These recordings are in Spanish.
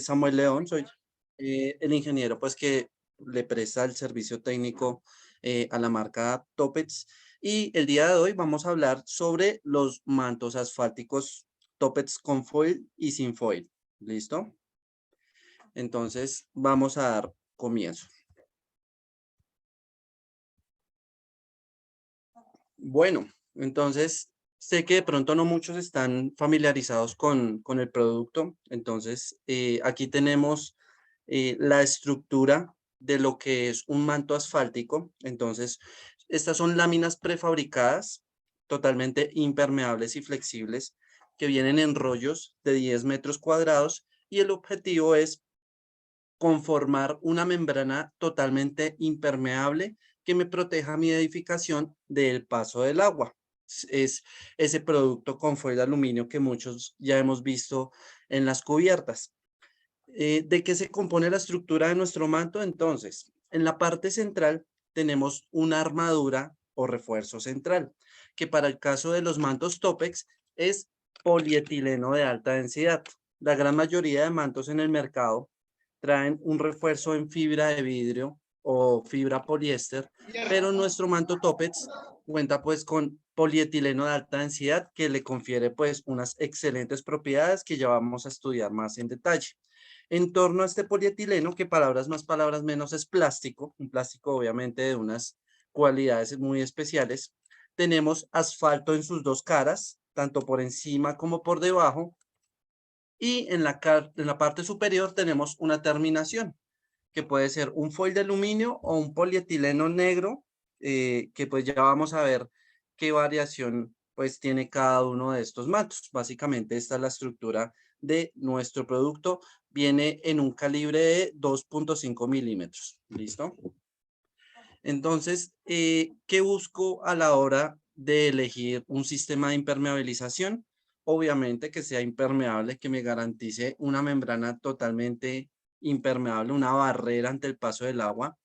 Samuel León, soy el ingeniero pues que le presta el servicio técnico a la marca Topex y el día de hoy vamos a hablar sobre los mantos asfálticos Topex con foil y sin foil. ¿Listo? Entonces vamos a dar comienzo. Bueno, entonces sé que de pronto no muchos están familiarizados con el producto. Entonces aquí tenemos la estructura de lo que es un manto asfáltico. Entonces, estas son láminas prefabricadas, totalmente impermeables y flexibles, que vienen en rollos de 10 metros cuadrados y el objetivo es conformar una membrana totalmente impermeable que me proteja mi edificación del paso del agua. Es ese producto con foil de aluminio que muchos ya hemos visto en las cubiertas. ¿De qué se compone la estructura de nuestro manto? Entonces, en la parte central tenemos una armadura o refuerzo central, que para el caso de los mantos Topex es polietileno de alta densidad. La gran mayoría de mantos en el mercado traen un refuerzo en fibra de vidrio o fibra poliéster, pero nuestro manto Topex cuenta pues con polietileno de alta densidad que le confiere pues unas excelentes propiedades que ya vamos a estudiar más en detalle. En torno a este polietileno, que palabras más, palabras menos, es plástico, un plástico obviamente de unas cualidades muy especiales, tenemos asfalto en sus dos caras, tanto por encima como por debajo, y en la parte superior tenemos una terminación, que puede ser un foil de aluminio o un polietileno negro, que pues ya vamos a ver qué variación pues tiene cada uno de estos mantos. Básicamente esta es la estructura de nuestro producto. Viene en un calibre de 2.5 milímetros. ¿Listo? Entonces, ¿qué busco a la hora de elegir un sistema de impermeabilización? Obviamente que sea impermeable, que me garantice una membrana totalmente impermeable, una barrera ante el paso del agua,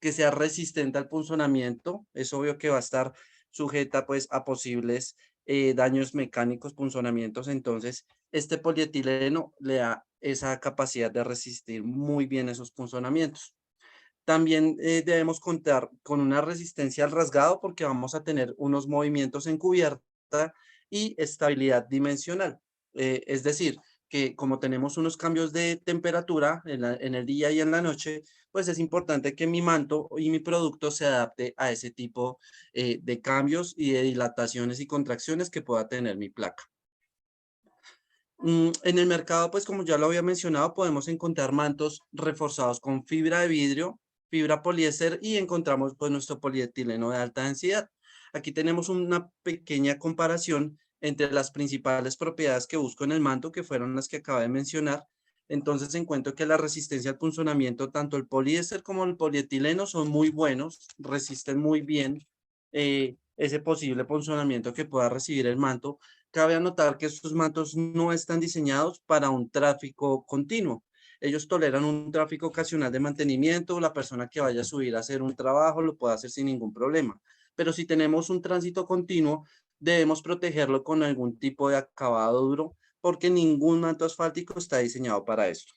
que sea resistente al punzonamiento. Es obvio que va a estar sujeta pues a posibles daños mecánicos, punzonamientos. Entonces, este polietileno le da esa capacidad de resistir muy bien esos punzonamientos. También debemos contar con una resistencia al rasgado porque vamos a tener unos movimientos en cubierta y estabilidad dimensional. Es decir, que como tenemos unos cambios de temperatura en el día y en la noche, pues es importante que mi manto y mi producto se adapte a ese tipo de cambios y de dilataciones y contracciones que pueda tener mi placa. En el mercado, pues como ya lo había mencionado, podemos encontrar mantos reforzados con fibra de vidrio, fibra poliéster y encontramos pues nuestro polietileno de alta densidad. Aquí tenemos una pequeña comparación entre las principales propiedades que busco en el manto, que fueron las que acabé de mencionar. Entonces encuentro que la resistencia al punzonamiento, tanto el poliéster como el polietileno son muy buenos, resisten muy bien ese posible punzonamiento que pueda recibir el manto. Cabe anotar que estos mantos no están diseñados para un tráfico continuo. Ellos toleran un tráfico ocasional de mantenimiento, la persona que vaya a subir a hacer un trabajo lo puede hacer sin ningún problema. Pero si tenemos un tránsito continuo, debemos protegerlo con algún tipo de acabado duro, porque ningún manto asfáltico está diseñado para esto.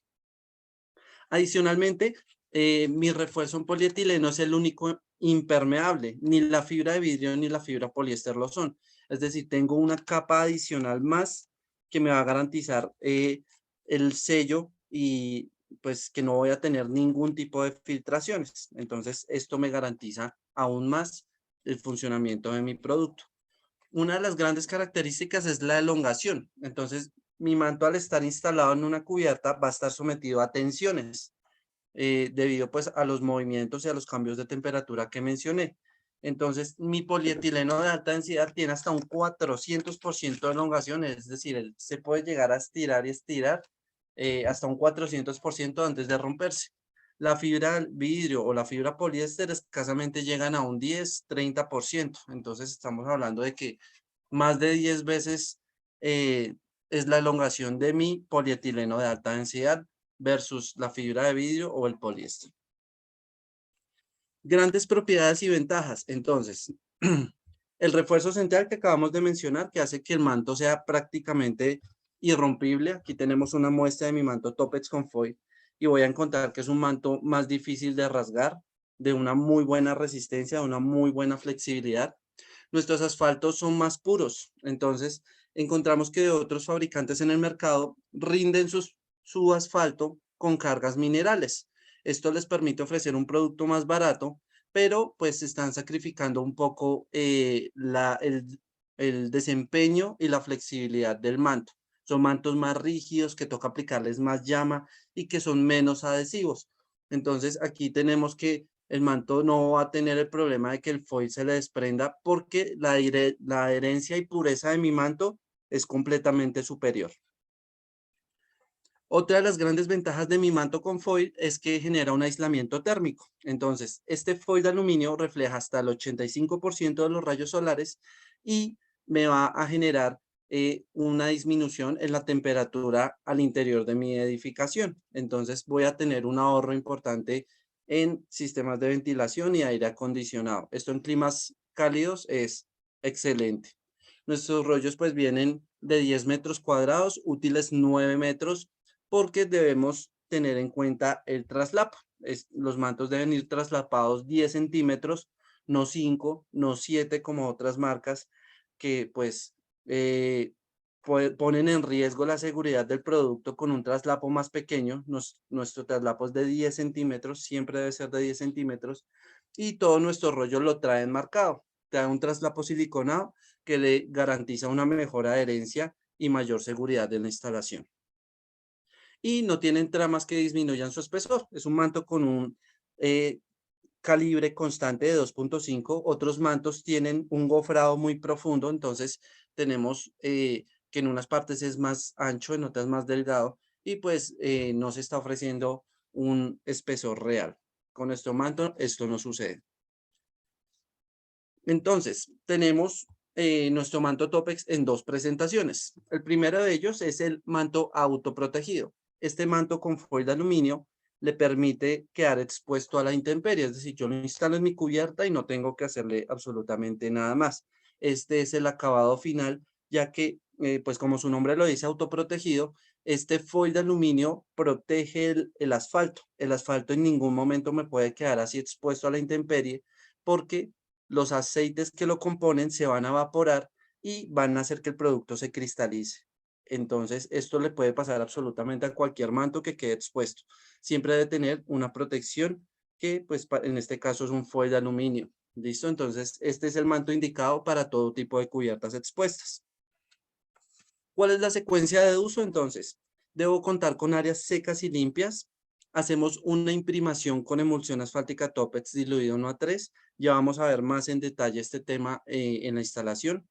Adicionalmente, mi refuerzo en polietileno es el único impermeable, ni la fibra de vidrio ni la fibra poliéster lo son. Es decir, tengo una capa adicional más que me va a garantizar el sello y pues que no voy a tener ningún tipo de filtraciones. Entonces, esto me garantiza aún más el funcionamiento de mi producto. Una de las grandes características es la elongación. Entonces, mi manto al estar instalado en una cubierta va a estar sometido a tensiones debido pues a los movimientos y a los cambios de temperatura que mencioné. Entonces, mi polietileno de alta densidad tiene hasta un 400% de elongación, es decir, él se puede llegar a estirar y estirar hasta un 400% antes de romperse. La fibra vidrio o la fibra poliéster escasamente llegan a un 10-30%. Entonces, estamos hablando de que más de 10 veces es la elongación de mi polietileno de alta densidad versus la fibra de vidrio o el poliéster. Grandes propiedades y ventajas. Entonces, el refuerzo central que acabamos de mencionar, que hace que el manto sea prácticamente irrompible. Aquí tenemos una muestra de mi manto Toppex con foil y voy a encontrar que es un manto más difícil de rasgar, de una muy buena resistencia, de una muy buena flexibilidad. Nuestros asfaltos son más puros, entonces encontramos que otros fabricantes en el mercado rinden su asfalto con cargas minerales. Esto les permite ofrecer un producto más barato, pero pues están sacrificando un poco el desempeño y la flexibilidad del manto. Son mantos más rígidos que toca aplicarles más llama y que son menos adhesivos. Entonces aquí tenemos que el manto no va a tener el problema de que el foil se le desprenda porque la adherencia y pureza de mi manto es completamente superior. Otra de las grandes ventajas de mi manto con foil es que genera un aislamiento térmico. Entonces, este foil de aluminio refleja hasta el 85% de los rayos solares y me va a generar una disminución en la temperatura al interior de mi edificación. Entonces, voy a tener un ahorro importante en sistemas de ventilación y aire acondicionado. Esto en climas cálidos es excelente. Nuestros rollos pues vienen de 10 metros cuadrados, útiles 9 metros porque debemos tener en cuenta el traslapo. Los mantos deben ir traslapados 10 centímetros, no 5, no 7 como otras marcas que pues eh, ponen en riesgo la seguridad del producto con un traslapo más pequeño. Nuestro traslapo es de 10 centímetros, siempre debe ser de 10 centímetros y todo nuestro rollo lo traen marcado. Trae un traslapo siliconado que le garantiza una mejor adherencia y mayor seguridad de la instalación y no tienen tramas que disminuyan su espesor. Es un manto con un calibre constante de 2.5. Otros mantos tienen un gofrado muy profundo, entonces tenemos que en unas partes es más ancho, en otras más delgado y pues no se está ofreciendo un espesor real. Con nuestro manto esto no sucede. Entonces, tenemos nuestro manto Topex en dos presentaciones. El primero de ellos es el manto autoprotegido. Este manto con foil de aluminio le permite quedar expuesto a la intemperie, es decir, yo lo instalo en mi cubierta y no tengo que hacerle absolutamente nada más. Este es el acabado final, ya que, pues como su nombre lo dice, autoprotegido, este foil de aluminio protege el asfalto. El asfalto en ningún momento me puede quedar así expuesto a la intemperie porque los aceites que lo componen se van a evaporar y van a hacer que el producto se cristalice. Entonces, esto le puede pasar absolutamente a cualquier manto que quede expuesto. Siempre debe tener una protección que, pues, en este caso es un foil de aluminio. ¿Listo? Entonces, este es el manto indicado para todo tipo de cubiertas expuestas. ¿Cuál es la secuencia de uso? Entonces, debo contar con áreas secas y limpias. Hacemos una imprimación con emulsión asfáltica Topex diluido 1:3. Ya vamos a ver más en detalle este tema en la instalación.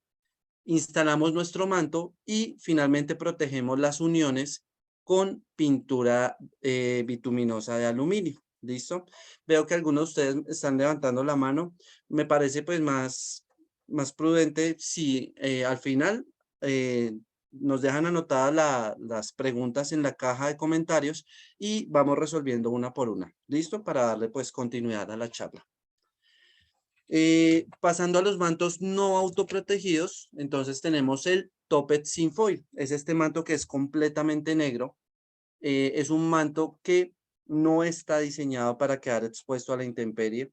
Instalamos nuestro manto y finalmente protegemos las uniones con pintura bituminosa de aluminio. ¿Listo? Veo que algunos de ustedes están levantando la mano. Me parece pues más prudente si al final nos dejan anotadas las preguntas en la caja de comentarios y vamos resolviendo una por una. ¿Listo? Para darle pues continuidad a la charla. Pasando a los mantos no autoprotegidos, entonces tenemos el Toppet sin foil. Es este manto que es completamente negro. Es un manto que no está diseñado para quedar expuesto a la intemperie.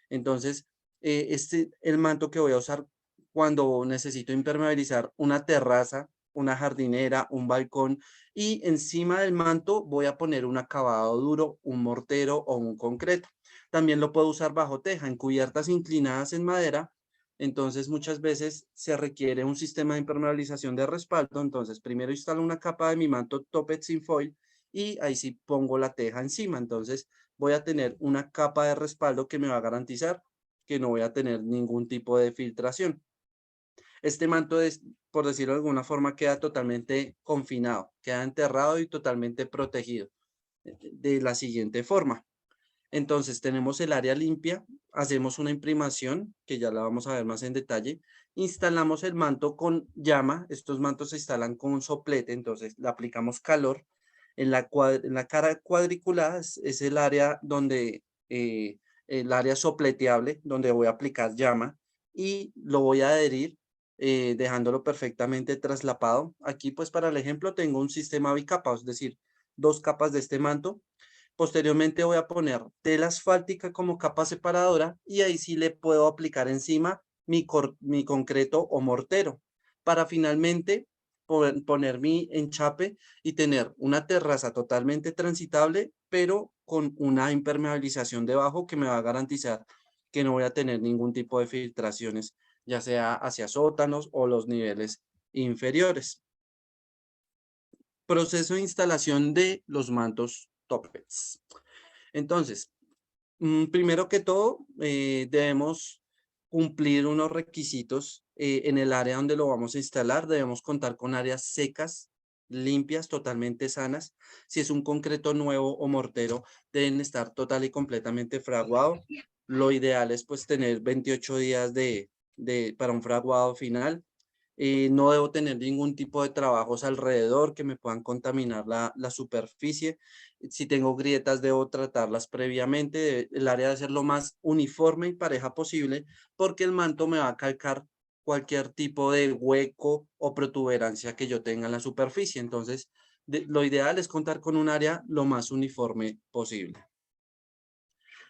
Entonces, el manto que voy a usar cuando necesito impermeabilizar una terraza, una jardinera, un balcón, y encima del manto voy a poner un acabado duro, un mortero o un concreto. También lo puedo usar bajo teja, en cubiertas inclinadas en madera. Entonces, muchas veces se requiere un sistema de impermeabilización de respaldo. Entonces, primero instalo una capa de mi manto Toppet sin foil y ahí sí pongo la teja encima. Entonces, voy a tener una capa de respaldo que me va a garantizar que no voy a tener ningún tipo de filtración. Este manto, por decirlo de alguna forma, queda totalmente confinado, queda enterrado y totalmente protegido de la siguiente forma. Entonces tenemos el área limpia, hacemos una imprimación, que ya la vamos a ver más en detalle, instalamos el manto con llama, estos mantos se instalan con un soplete, entonces le aplicamos calor, en la cara cuadriculada es el área donde, el área sopleteable, donde voy a aplicar llama y lo voy a adherir dejándolo perfectamente traslapado. Aquí, pues para el ejemplo, tengo un sistema bicapa, es decir, 2 capas de este manto. Posteriormente voy a poner tela asfáltica como capa separadora y ahí sí le puedo aplicar encima mi concreto o mortero para finalmente poner mi enchape y tener una terraza totalmente transitable, pero con una impermeabilización debajo que me va a garantizar que no voy a tener ningún tipo de filtraciones, ya sea hacia sótanos o los niveles inferiores. Proceso de instalación de los mantos Toppets. Entonces, primero que todo, debemos cumplir unos requisitos en el área donde lo vamos a instalar. Debemos contar con áreas secas, limpias, totalmente sanas. Si es un concreto nuevo o mortero, deben estar total y completamente fraguado. Lo ideal es pues tener 28 días para un fraguado final. No debo tener ningún tipo de trabajos alrededor que me puedan contaminar la superficie. Si tengo grietas, debo tratarlas previamente. El área debe ser lo más uniforme y pareja posible porque el manto me va a calcar cualquier tipo de hueco o protuberancia que yo tenga en la superficie. Entonces, lo ideal es contar con un área lo más uniforme posible.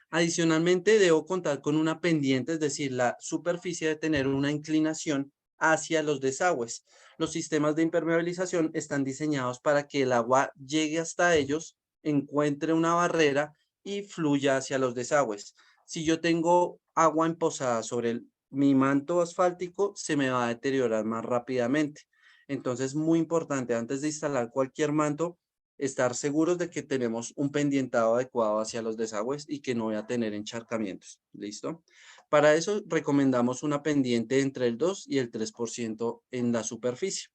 Adicionalmente, debo contar con una pendiente, es decir, la superficie debe tener una inclinación hacia los desagües. Los sistemas de impermeabilización están diseñados para que el agua llegue hasta ellos, encuentre una barrera y fluya hacia los desagües. Si yo tengo agua emposada sobre mi manto asfáltico, se me va a deteriorar más rápidamente. Entonces, muy importante, antes de instalar cualquier manto, estar seguros de que tenemos un pendientado adecuado hacia los desagües y que no voy a tener encharcamientos. ¿Listo? Para eso recomendamos una pendiente entre el 2 y el 3% en la superficie.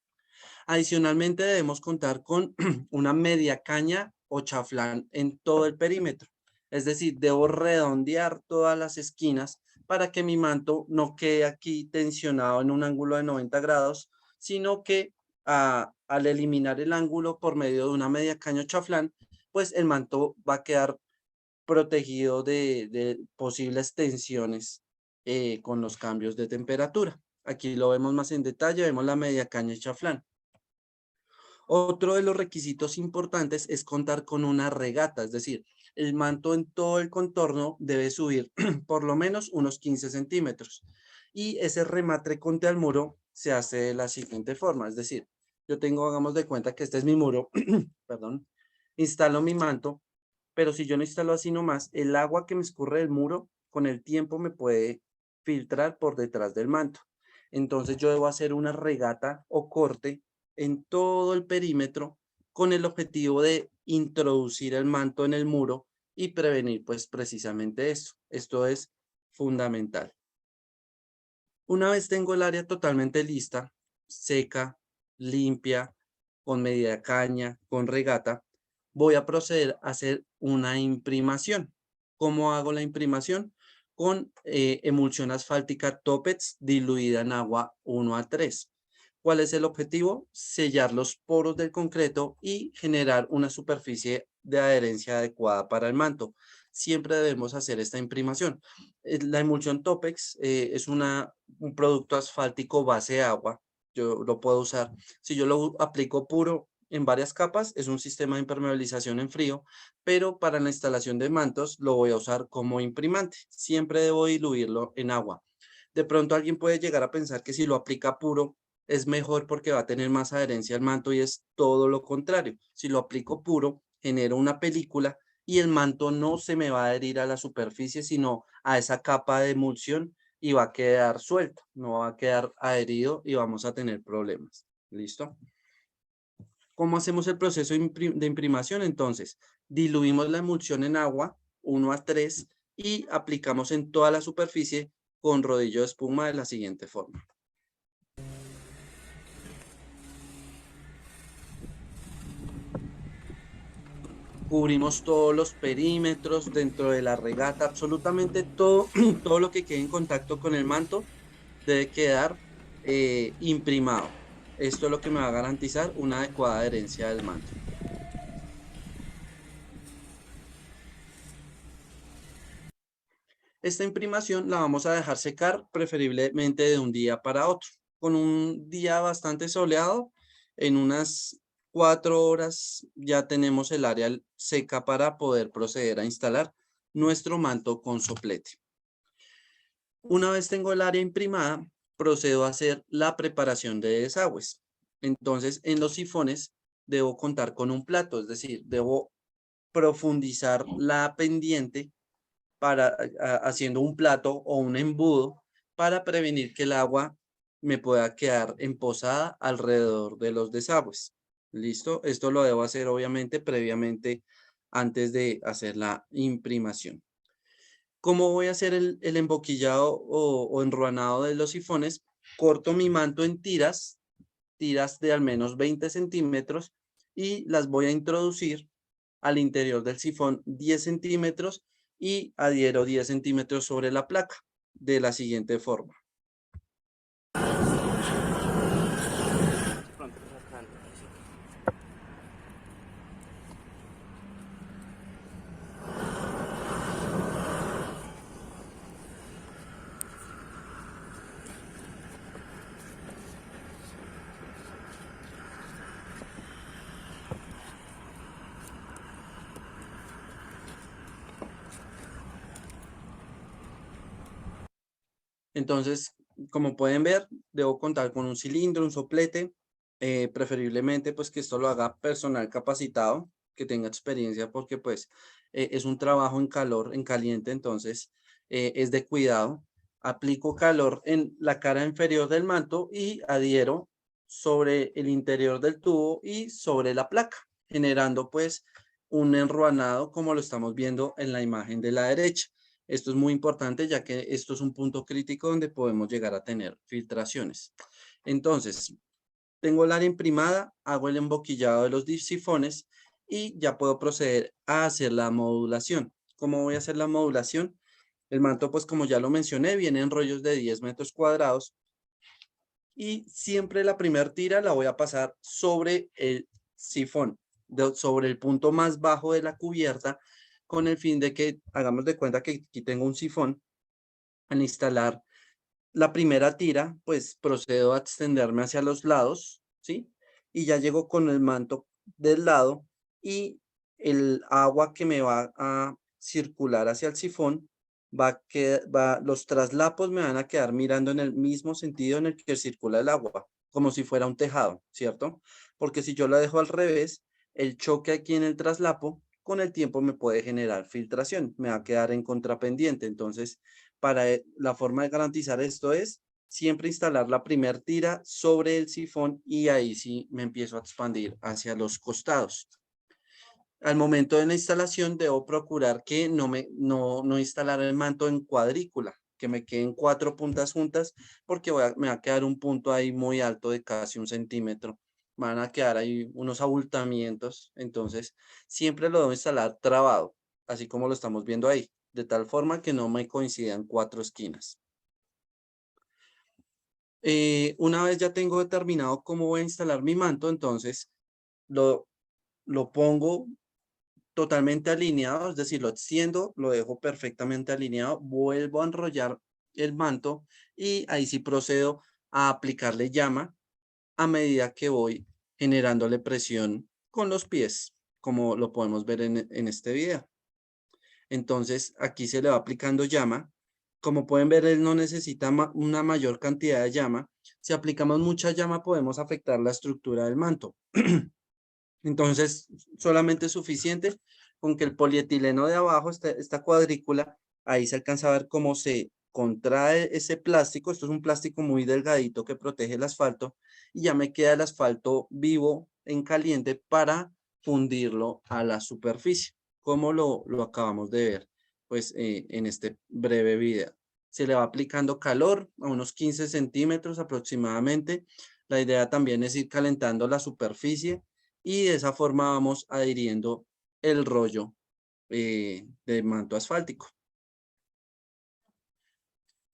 Adicionalmente debemos contar con una media caña o chaflán en todo el perímetro. Es decir, debo redondear todas las esquinas para que mi manto no quede aquí tensionado en un ángulo de 90 grados, sino que al eliminar el ángulo por medio de una media caña o chaflán, pues el manto va a quedar protegido de posibles tensiones con los cambios de temperatura. Aquí lo vemos más en detalle, vemos la media caña y chaflán. Otro de los requisitos importantes es contar con una regata, es decir, el manto en todo el contorno debe subir por lo menos unos 15 centímetros y ese remate contra el muro se hace de la siguiente forma, es decir, yo tengo, hagamos de cuenta que este es mi muro, perdón, instalo mi manto, pero si yo no instalo así nomás, el agua que me escurre del muro con el tiempo me puede filtrar por detrás del manto. Entonces yo debo hacer una regata o corte en todo el perímetro con el objetivo de introducir el manto en el muro y prevenir pues precisamente esto. Esto es fundamental. Una vez tengo el área totalmente lista, seca, limpia, con medida caña, con regata, voy a proceder a hacer una imprimación. ¿Cómo hago la imprimación? Con emulsión asfáltica Topex diluida en agua 1 a 3. ¿Cuál es el objetivo? Sellar los poros del concreto y generar una superficie de adherencia adecuada para el manto. Siempre debemos hacer esta imprimación. La emulsión Topex es un producto asfáltico base agua. Yo lo puedo usar. Si yo lo aplico puro en varias capas, es un sistema de impermeabilización en frío, pero para la instalación de mantos lo voy a usar como imprimante. Siempre debo diluirlo en agua. De pronto alguien puede llegar a pensar que si lo aplica puro es mejor porque va a tener más adherencia al manto y es todo lo contrario. Si lo aplico puro, genero una película y el manto no se me va a adherir a la superficie, sino a esa capa de emulsión y va a quedar suelto, no va a quedar adherido y vamos a tener problemas. ¿Listo? ¿Cómo hacemos el proceso de imprimación? Entonces, diluimos la emulsión en agua 1 a 3 y aplicamos en toda la superficie con rodillo de espuma de la siguiente forma. Cubrimos todos los perímetros dentro de la regata, absolutamente todo, todo lo que quede en contacto con el manto debe quedar imprimado. Esto es lo que me va a garantizar una adecuada adherencia del manto. Esta imprimación la vamos a dejar secar preferiblemente de un día para otro. con un día bastante soleado, en unas 4 horas ya tenemos el área seca para poder proceder a instalar nuestro manto con soplete. Una vez tengo el área imprimada, procedo a hacer la preparación de desagües. Entonces, en los sifones debo contar con un plato, es decir, debo profundizar la pendiente para haciendo un plato o un embudo para prevenir que el agua me pueda quedar emposada alrededor de los desagües. ¿Listo? Esto lo debo hacer obviamente previamente antes de hacer la imprimación. ¿Cómo voy a hacer el emboquillado o enruanado de los sifones? Corto mi manto en tiras, tiras de al menos 20 centímetros y las voy a introducir al interior del sifón 10 centímetros y adhiero 10 centímetros sobre la placa de la siguiente forma. Entonces, como pueden ver, debo contar con un cilindro, un soplete, preferiblemente pues que esto lo haga personal capacitado, que tenga experiencia porque pues es un trabajo en calor, en caliente, entonces es de cuidado. Aplico calor en la cara inferior del manto y adhiero sobre el interior del tubo y sobre la placa, generando pues un enruanado como lo estamos viendo en la imagen de la derecha. Esto es muy importante ya que esto es un punto crítico donde podemos llegar a tener filtraciones. Entonces, tengo el área imprimada, hago el emboquillado de los sifones y ya puedo proceder a hacer la modulación. ¿Cómo voy a hacer la modulación? El manto, pues como ya lo mencioné, viene en rollos de 10 metros cuadrados y siempre la primera tira la voy a pasar sobre el sifón, sobre el punto más bajo de la cubierta, con el fin de que hagamos de cuenta que aquí tengo un sifón. Al instalar la primera tira, pues procedo a extenderme hacia los lados, ¿sí? Y ya llego con el manto del lado y el agua que me va a circular hacia el sifón los traslapos me van a quedar mirando en el mismo sentido en el que circula el agua, como si fuera un tejado, ¿cierto? Porque si yo la dejo al revés, el choque aquí en el traslapo con el tiempo me puede generar filtración, me va a quedar en contrapendiente. Entonces, la forma de garantizar esto es siempre instalar la primer tira sobre el sifón y ahí sí me empiezo a expandir hacia los costados. Al momento de la instalación debo procurar que no instalar el manto en cuadrícula, que me queden 4 puntas juntas porque me va a quedar un punto ahí muy alto de casi 1 centímetro. Van a quedar ahí unos abultamientos, entonces siempre lo debo instalar trabado, así como lo estamos viendo ahí, de tal forma que no me coincidan 4 esquinas. Una vez ya tengo determinado cómo voy a instalar mi manto, entonces lo, lo pongo totalmente alineado, es decir, lo extiendo, lo dejo perfectamente alineado, vuelvo a enrollar el manto y ahí sí procedo a aplicarle llama a medida que voy generándole presión con los pies, como lo podemos ver en este video. Entonces aquí se le va aplicando llama. Como pueden ver, él no necesita una mayor cantidad de llama. Si aplicamos mucha llama podemos afectar la estructura del manto. Entonces, solamente es suficiente con que el polietileno de abajo, esta cuadrícula, ahí se alcanza a ver cómo se contrae ese plástico. Esto es un plástico muy delgadito que protege el asfalto y ya me queda el asfalto vivo en caliente para fundirlo a la superficie, como lo acabamos de ver pues en este breve video. Se le va aplicando calor a unos 15 centímetros aproximadamente. La idea también es ir calentando la superficie y de esa forma vamos adhiriendo el rollo de manto asfáltico.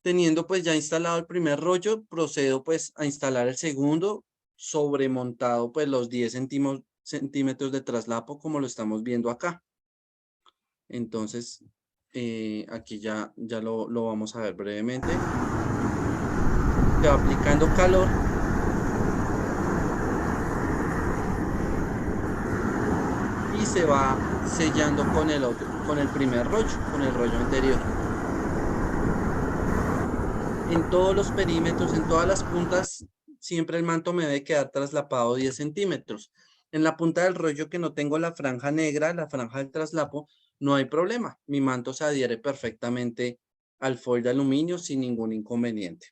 Teniendo pues ya instalado el primer rollo, procedo pues a instalar el segundo sobremontado pues los 10 centímetros de traslapo como lo estamos viendo acá. Entonces aquí ya lo vamos a ver brevemente. se va aplicando calor y se va sellando con el otro, con el primer rollo, con el rollo anterior. En todos los perímetros, en todas las puntas, siempre el manto me debe quedar traslapado 10 centímetros. En la punta del rollo que no tengo la franja negra, la franja del traslapo, no hay problema. Mi manto se adhiere perfectamente al foil de aluminio sin ningún inconveniente.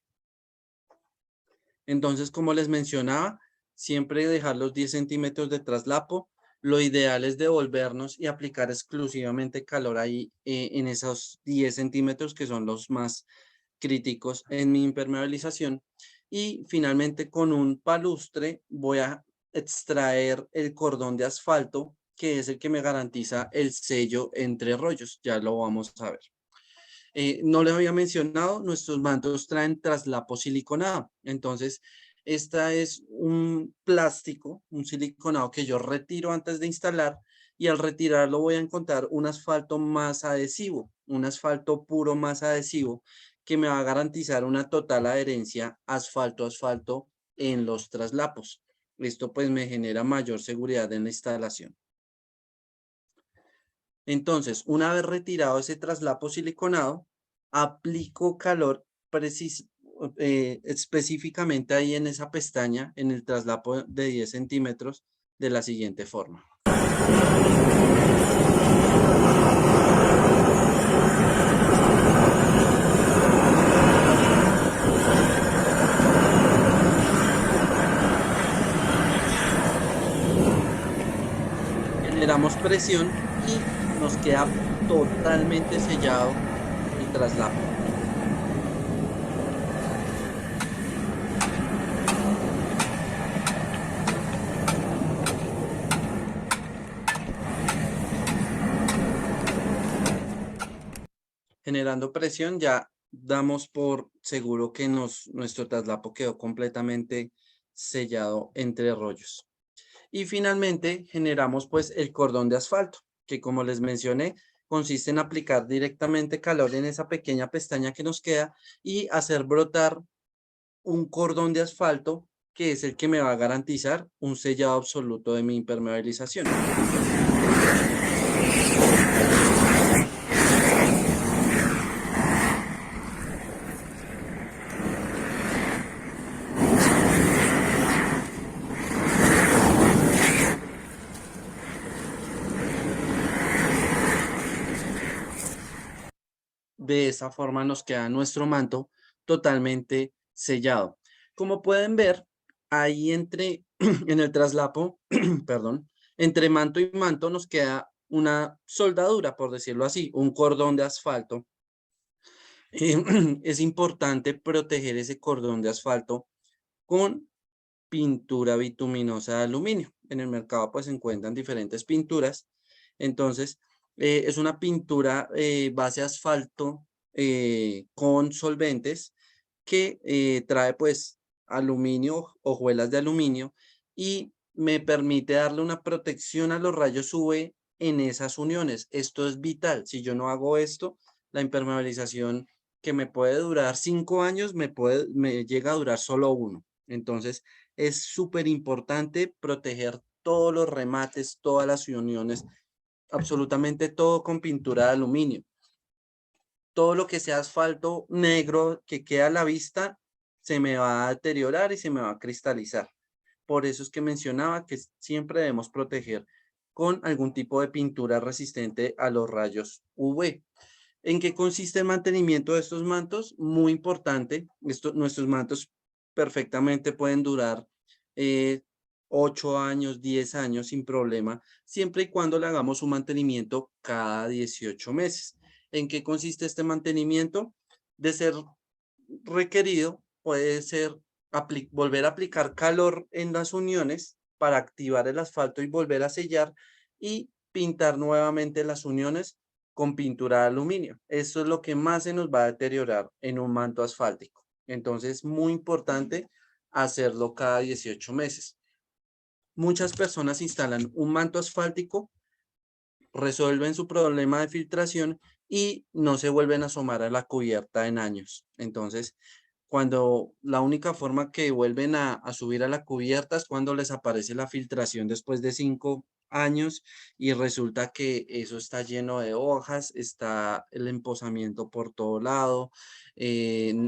Entonces, como les mencionaba, siempre dejar los 10 centímetros de traslapo. Lo ideal es devolvernos y aplicar exclusivamente calor ahí en esos 10 centímetros que son los más críticos en mi impermeabilización. Y finalmente con un palustre voy a extraer el cordón de asfalto, que es el que me garantiza el sello entre rollos. Ya lo vamos a ver. No les había mencionado, nuestros mantos traen traslapo siliconado. Entonces, esta es un plástico, un siliconado que yo retiro antes de instalar y al retirarlo voy a encontrar un asfalto más adhesivo, un asfalto puro más adhesivo que me va a garantizar una total adherencia asfalto-asfalto en los traslapos. Esto pues me genera mayor seguridad en la instalación. Entonces, una vez retirado ese traslapo siliconado, aplico calor específicamente ahí en esa pestaña, en el traslapo de 10 centímetros, de la siguiente forma. Generamos presión y nos queda totalmente sellado el traslapo. Generando presión ya damos por seguro que nuestro traslapo quedó completamente sellado entre rollos. Y finalmente generamos pues el cordón de asfalto, que como les mencioné, consiste en aplicar directamente calor en esa pequeña pestaña que nos queda y hacer brotar un cordón de asfalto que es el que me va a garantizar un sellado absoluto de mi impermeabilización. De esa forma nos queda nuestro manto totalmente sellado. Como pueden ver, ahí en el traslapo, perdón, entre manto y manto nos queda una soldadura, por decirlo así, un cordón de asfalto. Es importante proteger ese cordón de asfalto con pintura bituminosa de aluminio. En el mercado pues se encuentran diferentes pinturas. Entonces, es una pintura base asfalto con solventes que trae pues aluminio, hojuelas de aluminio y me permite darle una protección a los rayos UV en esas uniones. Esto es vital. Si yo no hago esto, la impermeabilización que me puede durar 5 años, me llega a durar solo 1. Entonces, es súper importante proteger todos los remates, todas las uniones, absolutamente todo con pintura de aluminio. Todo lo que sea asfalto negro que queda a la vista se me va a deteriorar y se me va a cristalizar. Por eso es que mencionaba que siempre debemos proteger con algún tipo de pintura resistente a los rayos UV. ¿En qué consiste el mantenimiento de estos mantos? Muy importante. Nuestros mantos perfectamente pueden durar 8 años, 10 años sin problema, siempre y cuando le hagamos un mantenimiento cada 18 meses. ¿En qué consiste este mantenimiento? De ser requerido, puede ser volver a aplicar calor en las uniones para activar el asfalto y volver a sellar y pintar nuevamente las uniones con pintura de aluminio. Eso es lo que más se nos va a deteriorar en un manto asfáltico. Entonces, muy importante hacerlo cada 18 meses. Muchas personas instalan un manto asfáltico, resuelven su problema de filtración y no se vuelven a asomar a la cubierta en años. Entonces, cuando la única forma que vuelven a subir a la cubierta es cuando les aparece la filtración después de 5 años y resulta que eso está lleno de hojas, está el emposamiento por todo lado,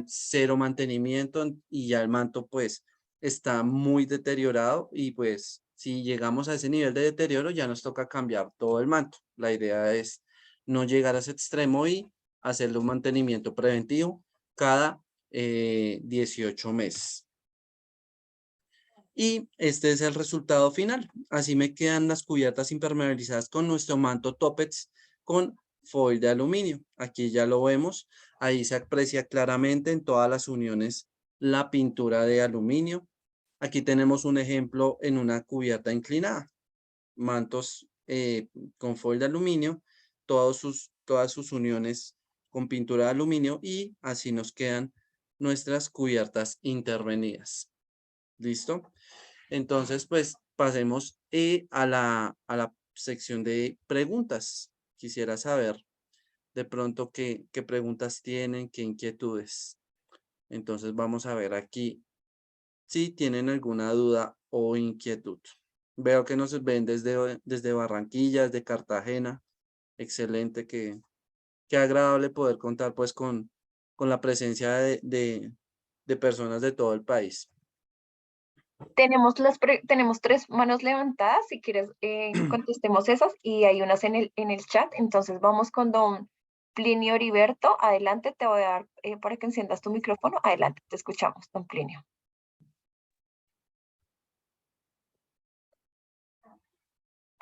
cero mantenimiento y ya el manto pues está muy deteriorado y pues si llegamos a ese nivel de deterioro ya nos toca cambiar todo el manto. La idea es no llegar a ese extremo y hacerle un mantenimiento preventivo cada 18 meses. Y este es el resultado final. Así me quedan las cubiertas impermeabilizadas con nuestro manto Topex con foil de aluminio. Aquí ya lo vemos. Ahí se aprecia claramente en todas las uniones la pintura de aluminio. Aquí tenemos un ejemplo en una cubierta inclinada. Mantos con foil de aluminio, todas sus uniones con pintura de aluminio y así nos quedan nuestras cubiertas intervenidas. ¿Listo? Entonces, pues pasemos a la sección de preguntas. Quisiera saber de pronto qué preguntas tienen, qué inquietudes. Entonces, vamos a ver aquí si tienen alguna duda o inquietud. Veo que nos ven desde Barranquilla, desde Cartagena. Excelente, qué agradable poder contar pues con la presencia de personas de todo el país. Tenemos 3 manos levantadas, si quieres contestemos esas y hay unas en el chat, entonces vamos con don Plinio Heriberto, adelante, te voy a dar para que enciendas tu micrófono, adelante, te escuchamos, don Plinio.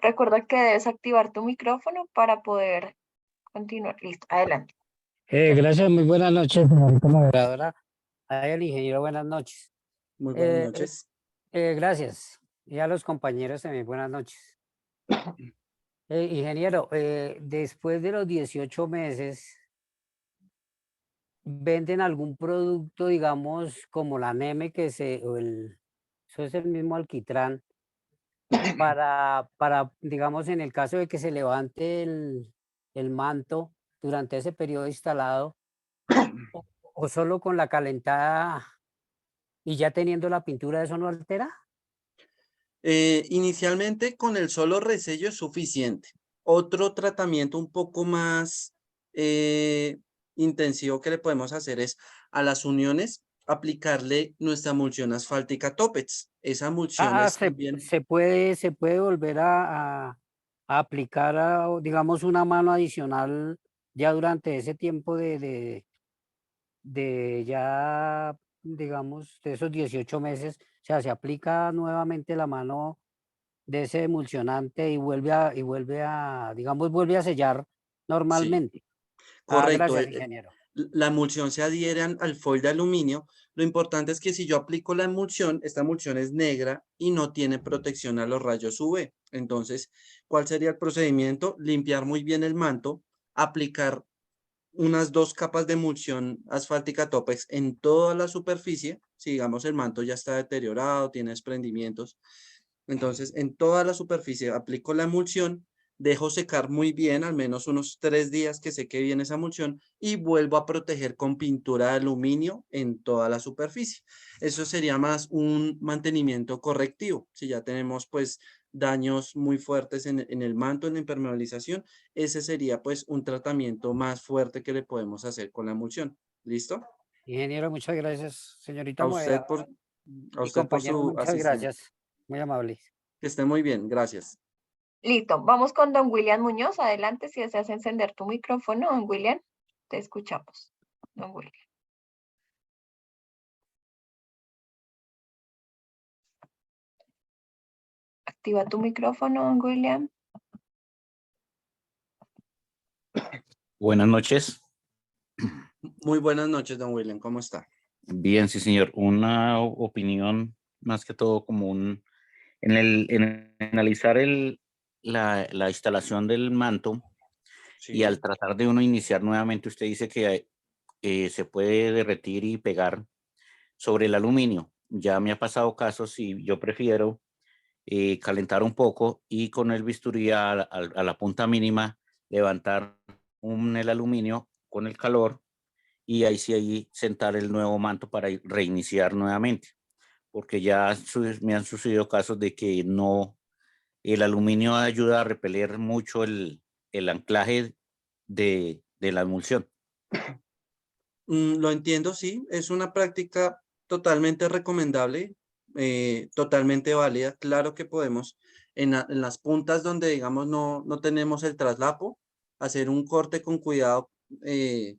Recuerda que debes activar tu micrófono para poder continuar, listo, adelante. Gracias, muy buenas noches, señorita moderadora. El ingeniero, buenas noches. Muy buenas noches. Gracias. Y a los compañeros también, buenas noches. Ingeniero, después de los 18 meses, ¿venden algún producto, digamos, como la Neme, eso es el mismo alquitrán, digamos, en el caso de que se levante el manto durante ese periodo instalado, o solo con la calentada y ya teniendo la pintura, eso no altera? Inicialmente con el solo resello es suficiente. Otro tratamiento un poco más intensivo que le podemos hacer es a las uniones aplicarle nuestra emulsión asfáltica Topex. Esa emulsión es también. Se puede volver a aplicar, digamos, una mano adicional ya durante ese tiempo de ya, digamos, de esos 18 meses. O sea, se aplica nuevamente la mano de ese emulsionante y vuelve a, digamos, vuelve a sellar Sí, normalmente. correcto. Gracias, ingeniero. La emulsión se adhiere al foil de aluminio. Lo importante es que si yo aplico la emulsión, esta emulsión es negra y no tiene protección a los rayos UV. Entonces, ¿cuál sería el procedimiento? Limpiar muy bien el manto, aplicar unas 2 capas de emulsión asfáltica Topex en toda la superficie. Si digamos el manto ya está deteriorado, tiene desprendimientos, entonces en toda la superficie aplico la emulsión, dejo secar muy bien, al menos unos 3 días que seque bien esa emulsión y vuelvo a proteger con pintura de aluminio en toda la superficie. Eso sería más un mantenimiento correctivo. Si ya tenemos pues daños muy fuertes en el manto, en la impermeabilización, ese sería pues un tratamiento más fuerte que le podemos hacer con la emulsión. ¿Listo? Ingeniero, muchas gracias. Señorita A usted moderadora por, a y usted por compañeros, su muchas asistencia. gracias. Muy amable. Que esté muy bien. Gracias. Listo, vamos con don William Muñoz, adelante, si deseas encender tu micrófono, don William, te escuchamos, don William. Activa tu micrófono, don William. Buenas noches. Muy buenas noches, don William. ¿Cómo está? Bien, sí, señor. Una opinión más que todo como en analizar la instalación del manto y Sí. al tratar de uno iniciar nuevamente, usted dice que se puede derretir y pegar sobre el aluminio. Ya me ha pasado casos y yo prefiero calentar un poco y con el bisturí a la punta mínima levantar el aluminio con el calor y ahí sí ahí sentar el nuevo manto para reiniciar nuevamente, porque ya me han sucedido casos de que no, el aluminio ayuda a repeler mucho el anclaje de la emulsión. Lo entiendo, sí, es una práctica totalmente recomendable, totalmente válida. Claro que podemos en las puntas donde digamos no tenemos el traslapo, hacer un corte con cuidado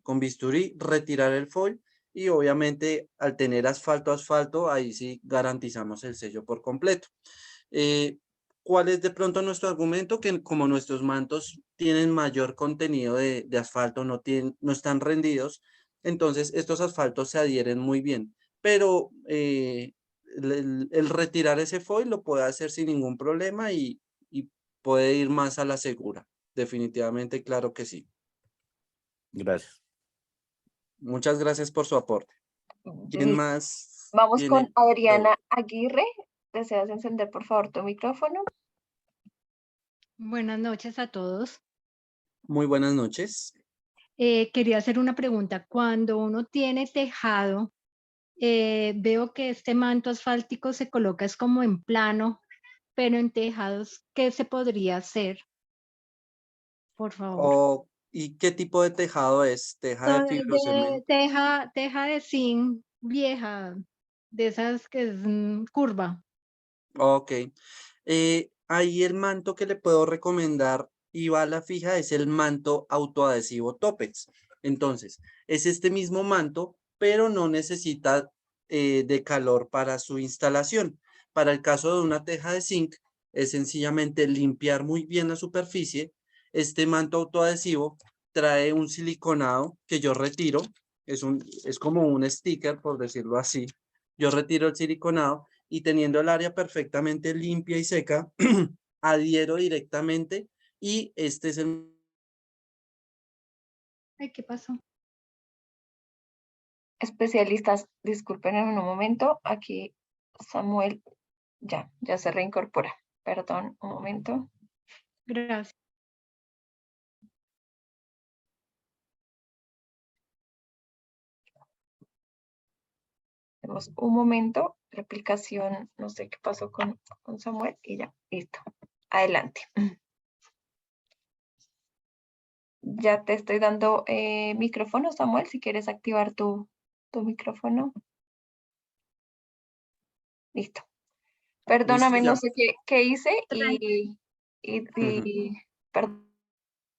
con bisturí, retirar el foil y obviamente al tener asfalto, ahí sí garantizamos el sello por completo. Eh, ¿Cuál es de pronto nuestro argumento? Que como nuestros mantos tienen mayor contenido de asfalto, no están rendidos, entonces estos asfaltos se adhieren muy bien, pero el retirar ese foil lo puede hacer sin ningún problema y puede ir más a la segura. Definitivamente, claro que sí. Gracias. Muchas gracias por su aporte. ¿Quién Listo. más Vamos con tiene Adriana preguntas? Aguirre. ¿Deseas encender, por favor, tu micrófono? Buenas noches a todos. Muy buenas noches. Quería hacer una pregunta. Cuando uno tiene tejado, veo que este manto asfáltico se coloca es como en plano, pero en tejados, ¿qué se podría hacer? Por favor. ¿Y qué tipo de tejado es? ¿Teja de No, es de fibrocemento? teja de zinc vieja, de esas que es curva. Ok. Ahí el manto que le puedo recomendar y bala fija es el manto autoadhesivo Topex. Entonces, es este mismo manto, pero no necesita de calor para su instalación. Para el caso de una teja de zinc, es sencillamente limpiar muy bien la superficie. Este manto autoadhesivo trae un siliconado que yo retiro. Es como un sticker, por decirlo así. Yo retiro el siliconado y teniendo el área perfectamente limpia y seca, adhiero directamente y este es el... Ay, ¿qué pasó? Especialistas, disculpen en un momento. Aquí Samuel ya se reincorpora. Perdón, un momento. Gracias. Tenemos un momento. Replicación, no sé qué pasó con Samuel y ya, listo. Adelante. Ya te estoy dando micrófono, Samuel, si quieres activar tu micrófono. Listo. Perdóname, Listo no ya. sé qué hice Ujú. perdón.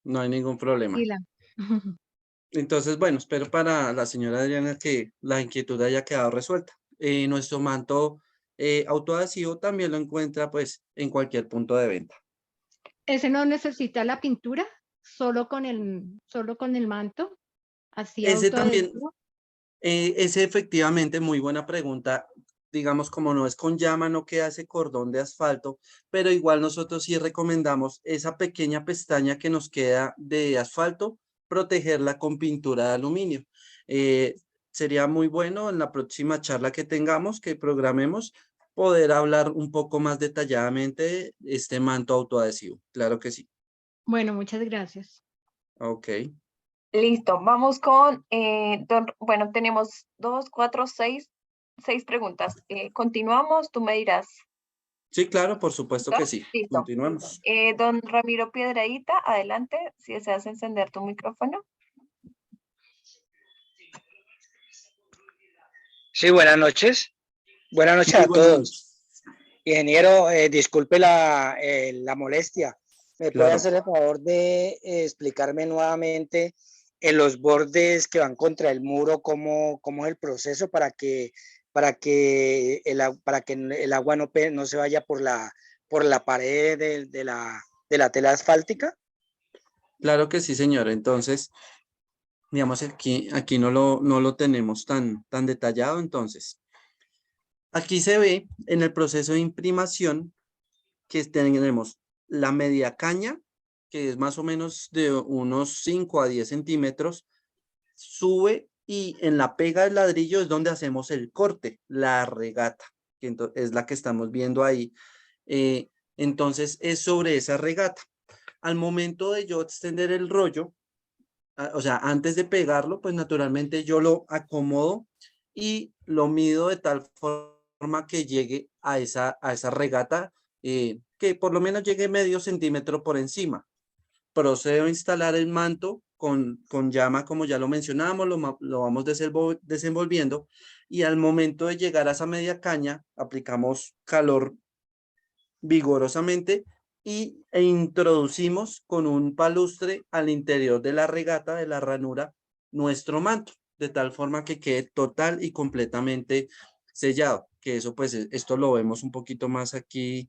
No hay ningún problema. Tranquila. Entonces, bueno, espero para la señora Adriana que la inquietud haya quedado resuelta. Nuestro manto autoadhesivo también lo encuentra pues en cualquier punto de venta. ¿Ese no necesita la pintura? Solo con el manto? ¿Así Ese también, autoadhesivo? ese efectivamente, muy buena pregunta. Digamos, como no es con llama, no queda ese cordón de asfalto, pero igual nosotros sí recomendamos esa pequeña pestaña que nos queda de asfalto, protegerla con pintura de aluminio. Eh, Sería muy bueno en la próxima charla que tengamos, que programemos, poder hablar un poco más detalladamente de este manto autoadhesivo. Claro que sí. Bueno, muchas gracias. Ok. Listo, vamos con, bueno, tenemos 2, 4, 6 preguntas. Continuamos, tú me dirás. Sí, claro, por supuesto ¿Listo? que sí. Listo. Continuamos. Don Ramiro Piedraíta, adelante, si deseas encender tu micrófono. Sí, buenas noches. Buenas noches Muy a buenas todos. noches. Ingeniero, disculpe la molestia. ¿Me puede Claro. hacer el favor de explicarme nuevamente en los bordes que van contra el muro cómo es el proceso para que el agua no se vaya por la pared de la tela asfáltica? Claro que sí, señor. Entonces, digamos, aquí no lo tenemos tan detallado. Entonces, aquí se ve en el proceso de imprimación que tenemos la media caña, que es más o menos de unos 5 a 10 centímetros, sube y en la pega del ladrillo es donde hacemos el corte, la regata, que es la que estamos viendo ahí. Eh, entonces, es sobre esa regata. Al momento de yo extender el rollo, o sea, antes de pegarlo, pues naturalmente yo lo acomodo y lo mido de tal forma que llegue a esa regata, que por lo menos llegue medio centímetro por encima. Procedo a instalar el manto con llama, como ya lo mencionamos, lo vamos desenvolviendo y al momento de llegar a esa media caña, aplicamos calor vigorosamente e introducimos con un palustre al interior de la regata, de la ranura, nuestro manto, de tal forma que quede total y completamente sellado, que eso pues esto lo vemos un poquito más aquí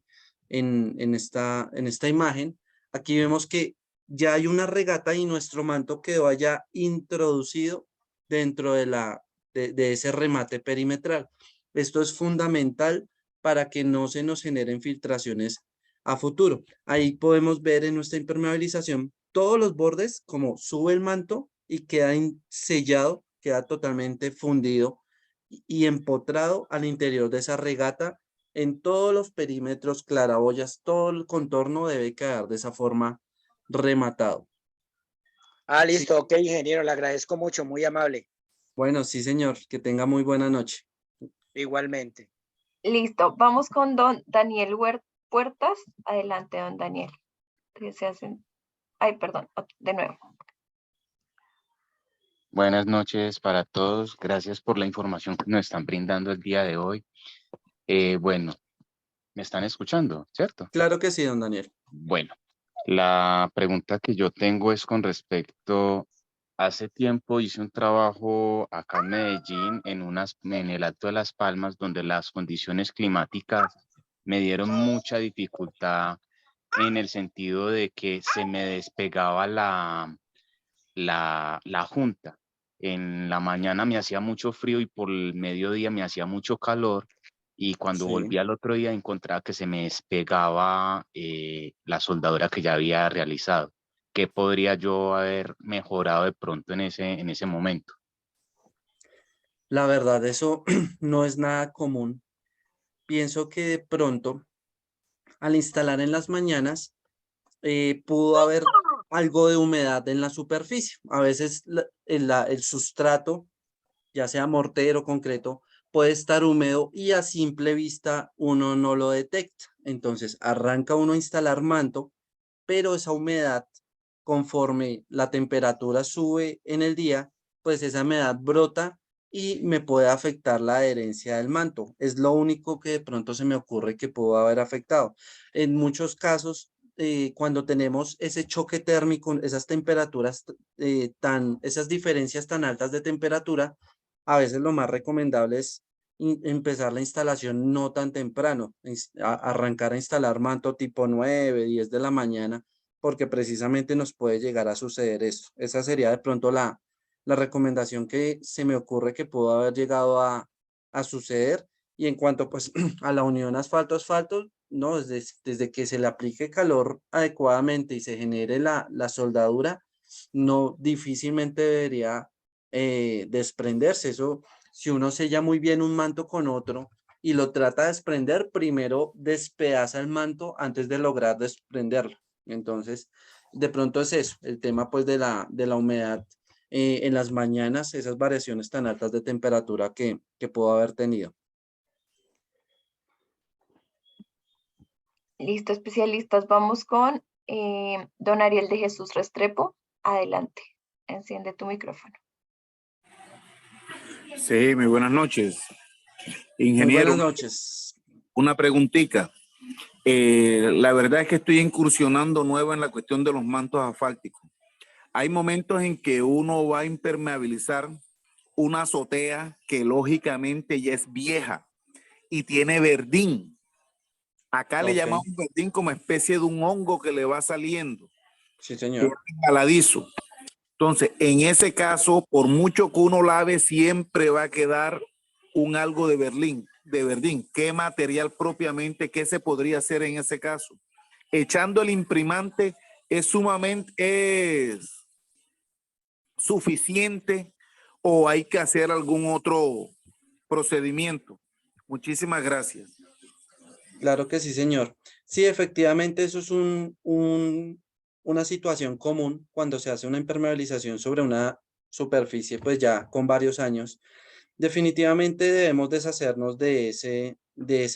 en esta imagen. Aquí vemos que ya hay una regata y nuestro manto quedó allá introducido dentro de ese remate perimetral. Esto es fundamental para que no se nos generen filtraciones a futuro. Ahí podemos ver en nuestra impermeabilización todos los bordes como sube el manto y queda sellado, queda totalmente fundido y empotrado al interior de esa regata en todos los perímetros, claraboyas, todo el contorno debe quedar de esa forma rematado. Ah, Sí, listo, ok, ingeniero, le agradezco mucho, muy amable. bueno, sí, señor, que tenga muy buena noche. Igualmente. Listo, vamos con don Daniel Puertas. Adelante, don Daniel. Que se hacen... Ay, perdón, de nuevo. Buenas noches para todos. Gracias por la información que nos están brindando el día de hoy. Bueno, me están escuchando, ¿cierto? Claro que sí, don Daniel. Bueno, la pregunta que yo tengo es con respecto, hace tiempo hice un trabajo acá en Medellín, en el Alto de Las Palmas, donde las condiciones climáticas me dieron mucha dificultad en el sentido de que se me despegaba la junta. En la mañana me hacía mucho frío y por el mediodía me hacía mucho calor. Y cuando Sí. volví al otro día encontraba que se me despegaba la soldadura que ya había realizado. ¿Qué podría yo haber mejorado de pronto en ese momento? La verdad, eso no es nada común. Pienso que de pronto, al instalar en las mañanas, pudo haber algo de humedad en la superficie. A veces el sustrato, ya sea mortero, concreto, puede estar húmedo y a simple vista uno no lo detecta. Entonces arranca uno a instalar manto, pero esa humedad, conforme la temperatura sube en el día, pues esa humedad brota y me puede afectar la adherencia del manto. Es lo único que de pronto se me ocurre que pudo haber afectado. En muchos casos, cuando tenemos ese choque térmico, esas temperaturas esas diferencias tan altas de temperatura, a veces lo más recomendable es empezar la instalación no tan temprano, arrancar a instalar manto tipo 9, 10 de la mañana, porque precisamente nos puede llegar a suceder esto. Esa sería de pronto la recomendación que se me ocurre que pudo haber llegado a suceder. Y en cuanto pues a la unión asfalto-asfalto, no, desde que se le aplique calor adecuadamente y se genere la soldadura, no difícilmente debería desprenderse. Eso, si uno sella muy bien un manto con otro y lo trata de desprender, primero despedaza el manto antes de lograr desprenderlo. Entonces, de pronto es eso, el tema pues de la humedad en las mañanas, esas variaciones tan altas de temperatura que puedo haber tenido. Listo, especialistas. Vamos con don Ariel de Jesús Restrepo. Adelante. Enciende tu micrófono. Sí, muy buenas noches. Muy Ingeniero, buenas noches. una preguntita. La verdad es que estoy incursionando nuevo en la cuestión de los mantos asfálticos. Hay momentos en que uno va a impermeabilizar una azotea que lógicamente ya es vieja y tiene verdín. Acá le Ok, llamamos verdín como especie de un hongo que le va saliendo, sí, que es señor. resbaladizo. Entonces, en ese caso, por mucho que uno lave, siempre va a quedar un algo de verdín. ¿Qué material propiamente, qué se podría hacer en ese caso? Echando el imprimante es suficiente o hay que hacer algún otro procedimiento. Muchísimas gracias. Claro que sí, señor. Sí, efectivamente, eso es un una situación común cuando se hace una impermeabilización sobre una superficie, pues ya con varios años. Definitivamente debemos deshacernos de ese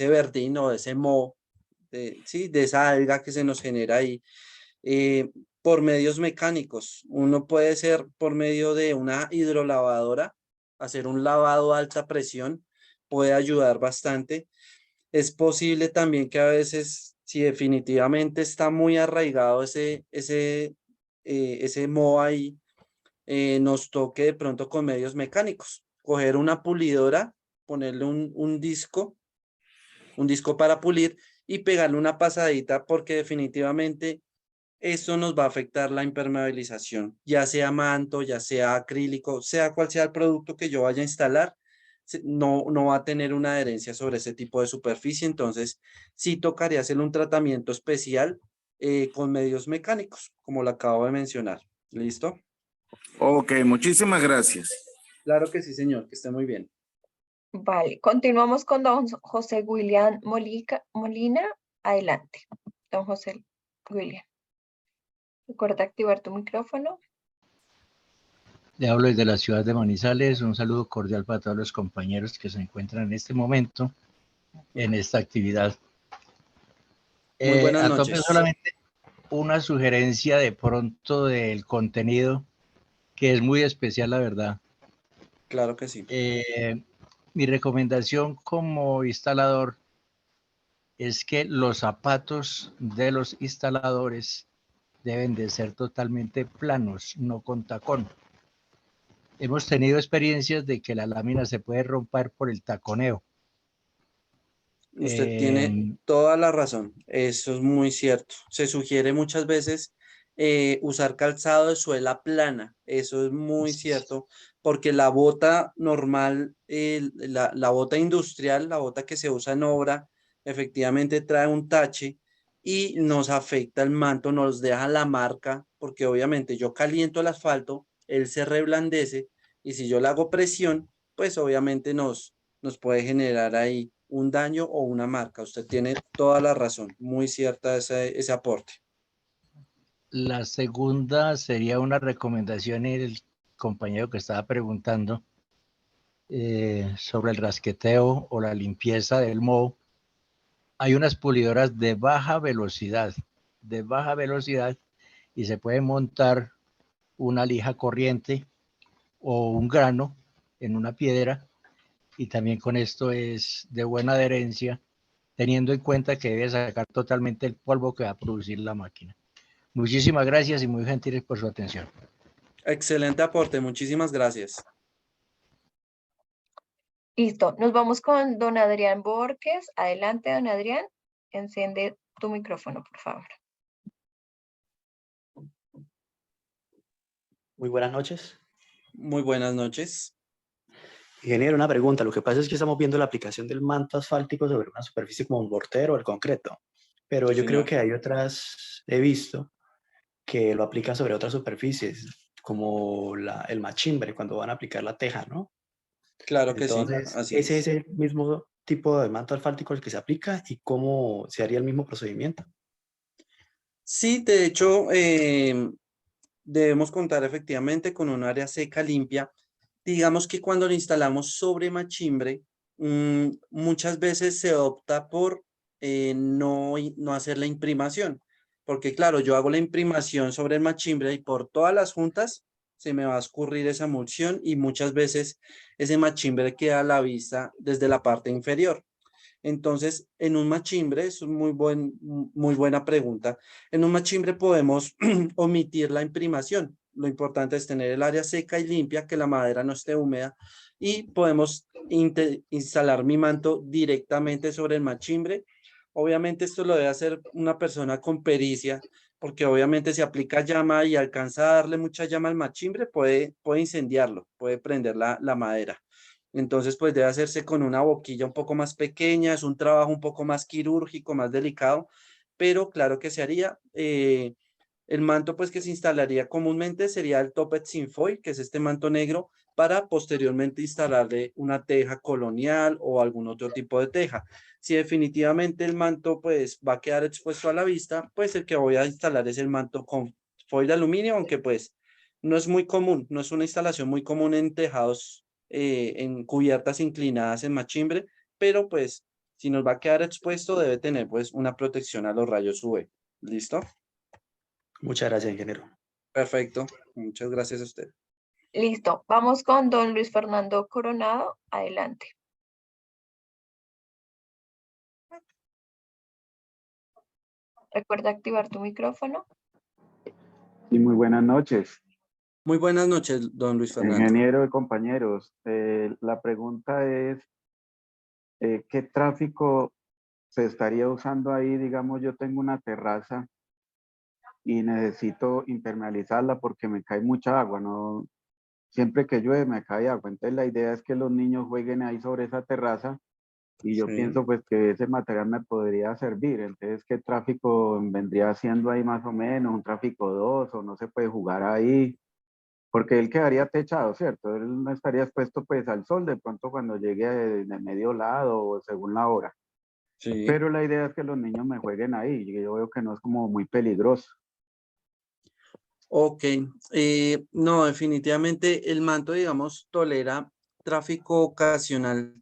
verdín o de ese moho, sí, de esa alga que se nos genera ahí eh, por medios mecánicos. Uno puede ser por medio de una hidrolavadora, hacer un lavado a alta presión, puede ayudar bastante. Es posible también que a veces, si definitivamente está muy arraigado ese moho ahí, nos toque de pronto con medios mecánicos, coger una pulidora, ponerle un disco para pulir y pegarle una pasadita porque definitivamente eso nos va a afectar la impermeabilización, ya sea manto, ya sea acrílico, sea cual sea el producto que yo vaya a instalar, no va a tener una adherencia sobre ese tipo de superficie, entonces sí tocaría hacerle un tratamiento especial con medios mecánicos, como lo acabo de mencionar. ¿Listo? Ok, muchísimas gracias. Claro que sí, señor, que esté muy bien. Vale, continuamos con don José William Molina. Adelante, don José William. Recuerda activar tu micrófono. Le hablo desde la ciudad de Manizales. Un saludo cordial para todos los compañeros que se encuentran en este momento en esta actividad. Muy buenas A tope noches. solamente una sugerencia de pronto del contenido que es muy especial, la verdad. Claro que sí. Mi recomendación como instalador es que los zapatos de los instaladores deben de ser totalmente planos, no con tacón. Hemos tenido experiencias de que la lámina se puede romper por el taconeo. Usted tiene toda la razón, eso es muy cierto. Se sugiere muchas veces usar calzado de suela plana, eso es muy cierto, porque la bota normal, la bota industrial, la bota que se usa en obra, efectivamente trae un tache y nos afecta el manto, nos deja la marca, porque obviamente yo caliento el asfalto, él se reblandece y si yo le hago presión, pues obviamente nos puede generar ahí un daño o una marca. Usted tiene toda la razón, muy cierta ese aporte. La segunda sería una recomendación el compañero que estaba preguntando sobre el rasqueteo o la limpieza del moho. Hay unas pulidoras de baja velocidad y se puede montar una lija corriente o un grano en una piedra y también con esto es de buena adherencia, teniendo en cuenta que debe sacar totalmente el polvo que va a producir la máquina. Muchísimas gracias y muy gentiles por su atención. Excelente aporte, muchísimas gracias. Listo, nos vamos con don Adrián Borges. Adelante, don Adrián. Enciende tu micrófono, por favor. Muy buenas noches. Muy buenas noches. Ingeniero, una pregunta. Lo que pasa es que estamos viendo la aplicación del manto asfáltico sobre una superficie como un mortero o el concreto, pero yo creo Señor. que hay otras, he visto, que lo aplican sobre otras superficies, como el machimbre, cuando van a aplicar la teja, ¿no? Claro que sí, Entonces, así ¿ese es. es el mismo tipo de manto asfáltico el que se aplica y cómo se haría el mismo procedimiento? Sí, de hecho, debemos contar efectivamente con un área seca limpia. Digamos que cuando lo instalamos sobre machimbre, muchas veces se opta por no hacer la imprimación, porque claro, yo hago la imprimación sobre el machimbre y por todas las juntas se me va a escurrir esa emulsión y muchas veces ese machimbre queda a la vista desde la parte inferior. Entonces, en un machimbre, es muy buena pregunta. En un machimbre podemos omitir la imprimación. Lo importante es tener el área seca y limpia, que la madera no esté húmeda y podemos instalar mi manto directamente sobre el machimbre. Obviamente esto lo debe hacer una persona con pericia, porque obviamente si aplica llama y alcanza a darle mucha llama al machimbre, puede incendiarlo, puede prender la madera. Entonces, pues debe hacerse con una boquilla un poco más pequeña, es un trabajo un poco más quirúrgico, más delicado, pero claro que se haría. El manto pues que se instalaría comúnmente sería el Topet Sinfoil, que es este manto negro para posteriormente instalarle una teja colonial o algún otro tipo de teja. Si definitivamente el manto pues va a quedar expuesto a la vista, pues el que voy a instalar es el manto con foil de aluminio, aunque pues no es muy común, no es una instalación muy común en tejados, en cubiertas inclinadas en machimbre, pero pues si nos va a quedar expuesto debe tener pues una protección a los rayos UV. ¿Listo? Muchas gracias, ingeniero. Perfecto. Muchas gracias a usted. Listo, vamos con don Luis Fernando Coronado. Adelante. Recuerda activar tu micrófono. Sí, muy buenas noches, Muy buenas noches, don Luis Fernando. ingeniero y compañeros. La pregunta es, ¿qué tráfico se estaría usando ahí? Digamos, yo tengo una terraza y necesito impermeabilizarla porque me cae mucha agua, ¿no? Siempre que llueve me cae agua. Entonces la idea es que los niños jueguen ahí sobre esa terraza y yo Sí. pienso pues que ese material me podría servir. Entonces, ¿qué tráfico vendría siendo ahí más o menos? ¿Un tráfico 2 o no se puede jugar ahí? Porque él quedaría techado, ¿cierto? Él no estaría expuesto pues al sol de pronto cuando llegue de medio lado o según la hora. Sí. Pero la idea es que los niños me jueguen ahí. Y yo veo que no es como muy peligroso. Ok, no, definitivamente el manto, digamos, tolera tráfico ocasional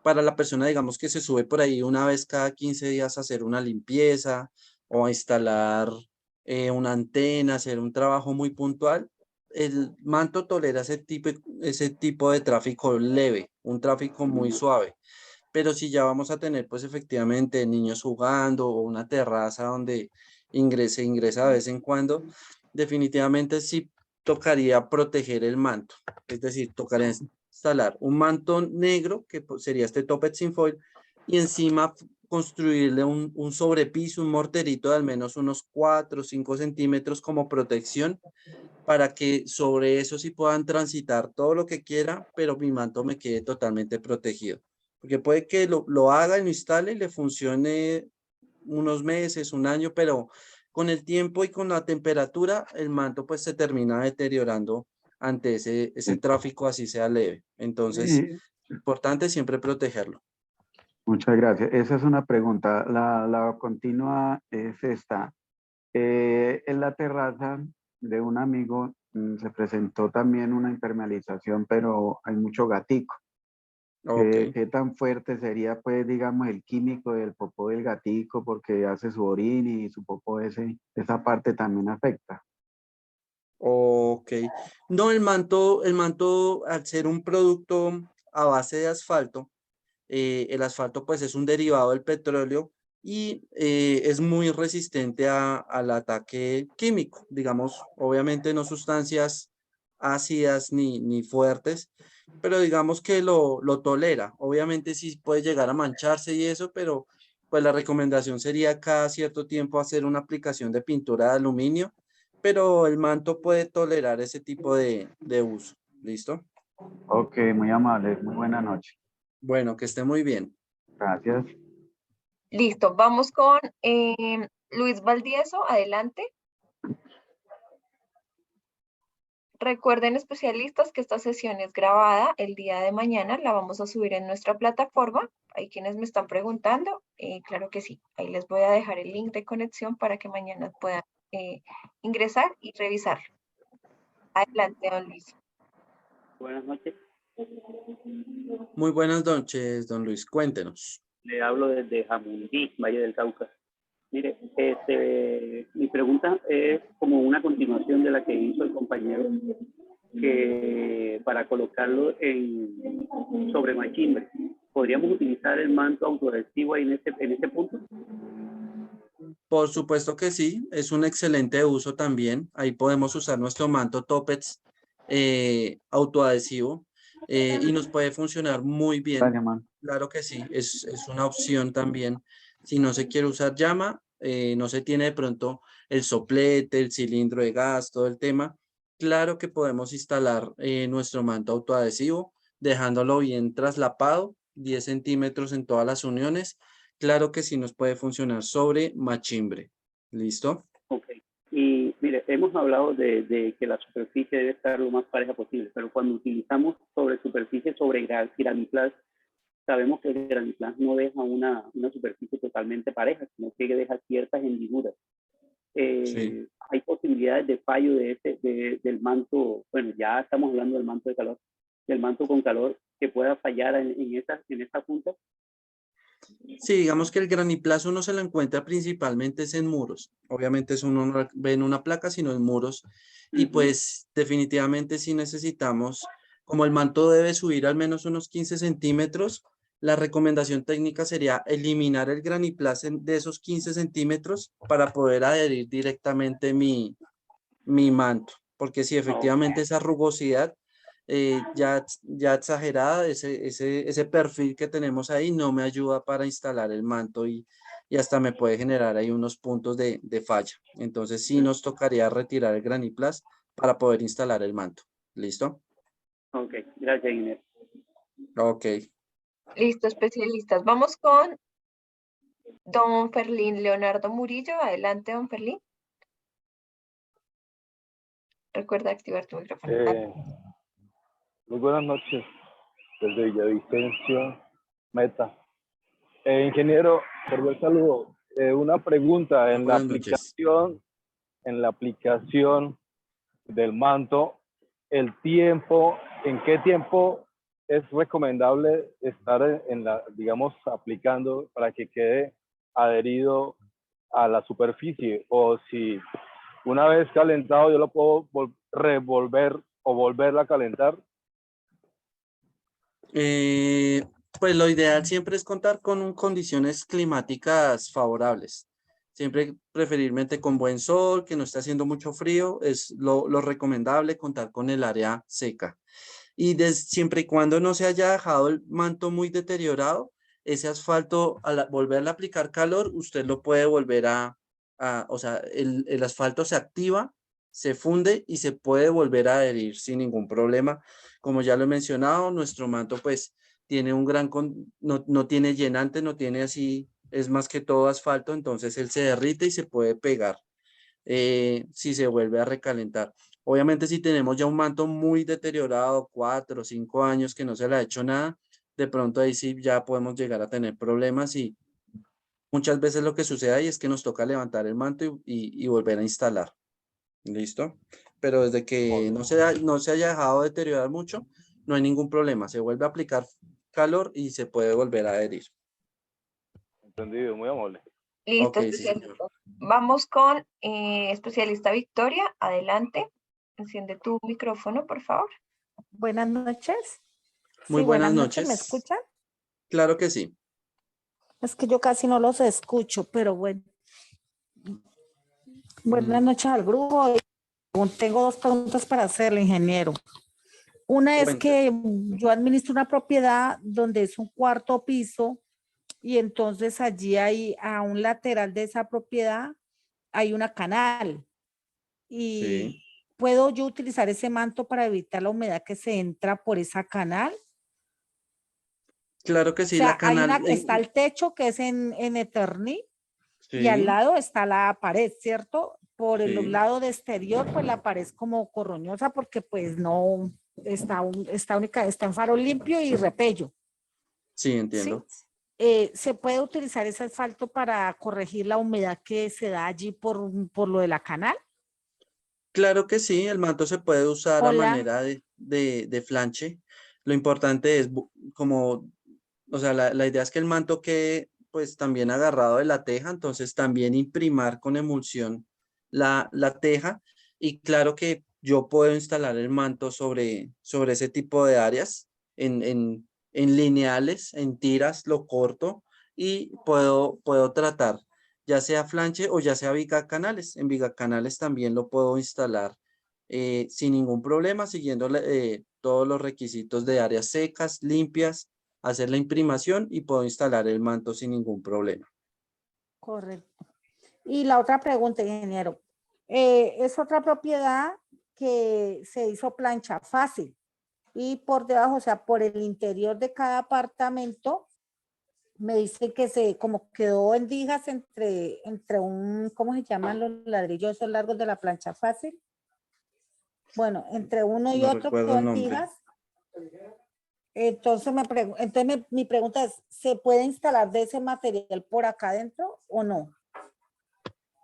para la persona, digamos, que se sube por ahí una vez cada 15 días a hacer una limpieza o a instalar una antena, hacer un trabajo muy puntual. El manto tolera ese tipo de tráfico leve, un tráfico muy suave. Pero si ya vamos a tener, pues efectivamente, niños jugando o una terraza donde ingresa de vez en cuando, definitivamente sí tocaría proteger el manto. Es decir, tocaría instalar un manto negro, que pues, sería este Topet sin foil, y encima construirle un sobrepiso, un morterito de al menos unos 4 o 5 centímetros como protección para que sobre eso sí puedan transitar todo lo que quiera, pero mi manto me quede totalmente protegido. Porque puede que lo haga y lo instale y le funcione unos meses, un año, pero con el tiempo y con la temperatura, el manto pues se termina deteriorando ante ese tráfico, así sea leve. Entonces, Y importante siempre protegerlo. muchas gracias. Esa es una pregunta. La continua es esta. En la terraza de un amigo se presentó también una impermeabilización, pero hay mucho gatico. Ok. ¿Qué tan fuerte sería, pues, digamos, el químico del popó del gatico porque hace su orín y su popó esa parte también afecta? Ok. No, el manto, al ser un producto a base de asfalto, el asfalto pues es un derivado del petróleo y es muy resistente al ataque químico, digamos, obviamente no sustancias ácidas ni fuertes, pero digamos que lo tolera. Obviamente sí puede llegar a mancharse y eso, pero pues la recomendación sería cada cierto tiempo hacer una aplicación de pintura de aluminio, pero el manto puede tolerar ese tipo de uso. ¿Listo? Ok, muy amable. Muy buena noche. Bueno, que esté muy bien. Gracias. Listo, vamos con Luis Valdieso. Adelante. Recuerden, especialistas, que esta sesión es grabada el día de mañana. La vamos a subir en nuestra plataforma. Hay quienes me están preguntando. Claro que sí. Ahí les voy a dejar el link de conexión para que mañana puedan ingresar y revisarlo. Adelante, don Luis. Buenas noches. Muy buenas noches, don Luis. Cuéntenos. Le hablo desde Jamundí, Valle del Cauca. Mire, mi pregunta es como una continuación de la que hizo el compañero, que para colocarlo sobre machimbre, ¿podríamos utilizar el manto autoadhesivo ahí en ese punto? Por supuesto que sí, es un excelente uso también. Ahí podemos usar nuestro manto Toppets autoadhesivo y nos puede funcionar muy bien. Gracias, man. Claro que sí, es una opción también. Si no se quiere usar llama, no se tiene de pronto el soplete, el cilindro de gas, todo el tema. Claro que podemos instalar nuestro manto autoadhesivo, dejándolo bien traslapado, 10 centímetros en todas las uniones. Claro que sí nos puede funcionar sobre machimbre. ¿Listo? Ok. Y Mire, hemos hablado de que la superficie debe estar lo más pareja posible, pero cuando utilizamos sobre superficie sobre Graniplas, sabemos que el Graniplas no deja una superficie totalmente pareja, sino que deja ciertas hendiduras. Sí. Hay posibilidades de fallo del manto, bueno, ya estamos hablando del manto de calor, del manto con calor, que pueda fallar en esta punta. Sí, digamos que el graniplazo uno se lo encuentra principalmente es en muros. Obviamente eso uno no ve en una placa, sino en muros. Y pues definitivamente sí necesitamos, como el manto debe subir al menos unos 15 centímetros, la recomendación técnica sería eliminar el graniplazo de esos 15 centímetros para poder adherir directamente mi manto. Porque si efectivamente esa rugosidad ya exagerada, ese perfil que tenemos ahí no me ayuda para instalar el manto y hasta me puede generar ahí unos puntos de falla. Entonces sí nos tocaría retirar el Graniplas para poder instalar el manto. ¿Listo? Ok, gracias, Inés. Ok. Listo, especialistas. Vamos con don Ferlín Leonardo Murillo. Adelante, don Ferlín. Recuerda activar tu micrófono. Muy buenas noches, desde Villavicencio, Meta. Ingeniero, cordial saludo. Una pregunta, en la aplicación del manto, el tiempo, ¿en qué tiempo es recomendable estar digamos, aplicando para que quede adherido a la superficie? O si una vez calentado yo lo puedo revolver o volverla a calentar. Pues lo ideal siempre es contar con condiciones climáticas favorables. Siempre preferiblemente con buen sol, que no esté haciendo mucho frío, es lo recomendable contar con el área seca. Y siempre y cuando no se haya dejado el manto muy deteriorado, ese asfalto, al volverle a aplicar calor, usted lo puede volver o sea, el asfalto se activa, se funde y se puede volver a adherir sin ningún problema. Como ya lo he mencionado, nuestro manto pues tiene no tiene llenante, no tiene así, es más que todo asfalto, entonces él se derrite y se puede pegar si se vuelve a recalentar. Obviamente si tenemos ya un manto muy deteriorado, 4 o 5 años que no se le ha hecho nada, de pronto ahí sí ya podemos llegar a tener problemas y muchas veces lo que sucede ahí es que nos toca levantar el manto y volver a instalar. ¿Listo? Pero desde que no se haya dejado deteriorar mucho, no hay ningún problema. Se vuelve a aplicar calor y se puede volver a adherir. Entendido, muy amable. Listo, Ok, sí, especialista. Vamos con especialista Victoria. Adelante. Enciende tu micrófono, por favor. Buenas noches. Muy Sí, buenas noches. ¿Me noches. escuchan? Claro que sí. Es que yo casi no los escucho, pero bueno. Buenas noches al grupo. Tengo dos preguntas para hacerle, ingeniero. Una es que yo administro una propiedad donde es un cuarto piso y entonces allí hay a un lateral de esa propiedad hay una canal y ¿puedo yo utilizar ese manto para evitar la humedad que se entra por esa canal? Claro que sí, O sea, la canal. está el techo que es en Eterni y al Sí, lado está la pared, ¿cierto? Por el sí, lado de exterior, pues la pared es como corroñosa porque pues no está en faro limpio y repello, sí, ¿sí? entiendo. ¿Se puede utilizar ese asfalto para corregir la humedad que se da allí por lo de la canal? Claro que sí, el manto se puede usar a Hola. manera de flanche. Lo importante es como, o sea, la idea es que el manto quede pues también agarrado de la teja, entonces también imprimar con emulsión la teja y claro que yo puedo instalar el manto sobre ese tipo de áreas en lineales, en tiras, lo corto y puedo tratar ya sea flanche o ya sea vigacanales. En vigacanales también lo puedo instalar sin ningún problema, siguiendo todos los requisitos de áreas secas, limpias, hacer la imprimación y puedo instalar el manto sin ningún problema. Correcto. Y la otra pregunta, ingeniero, es otra propiedad que se hizo plancha fácil y por debajo, o sea, por el interior de cada apartamento me dice que se como quedó en dijas entre un, ¿cómo se llaman los ladrillos esos largos de la plancha fácil? Bueno, entre uno y No otro recuerdo quedó el en nombre. dijas. Entonces, mi pregunta es, ¿se puede instalar de ese material por acá adentro o no?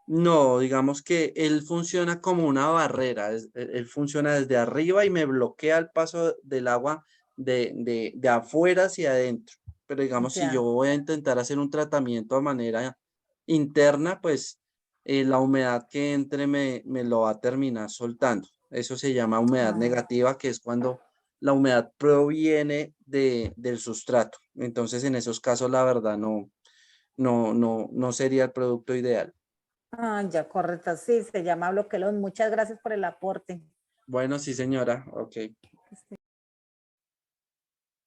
No, digamos que él funciona como una barrera, él funciona desde arriba y me bloquea el paso del agua de afuera hacia adentro. Pero digamos, si yo Ya. voy a intentar hacer un tratamiento de manera interna, pues la humedad que entre me lo va a terminar soltando. Eso se llama humedad Ah, negativa, que es cuando la humedad proviene del sustrato. Entonces, en esos casos, la verdad, no sería el producto ideal. ya, correcto. Sí, se llama bloqueón. Muchas gracias por el aporte. Bueno, sí, señora. Ok.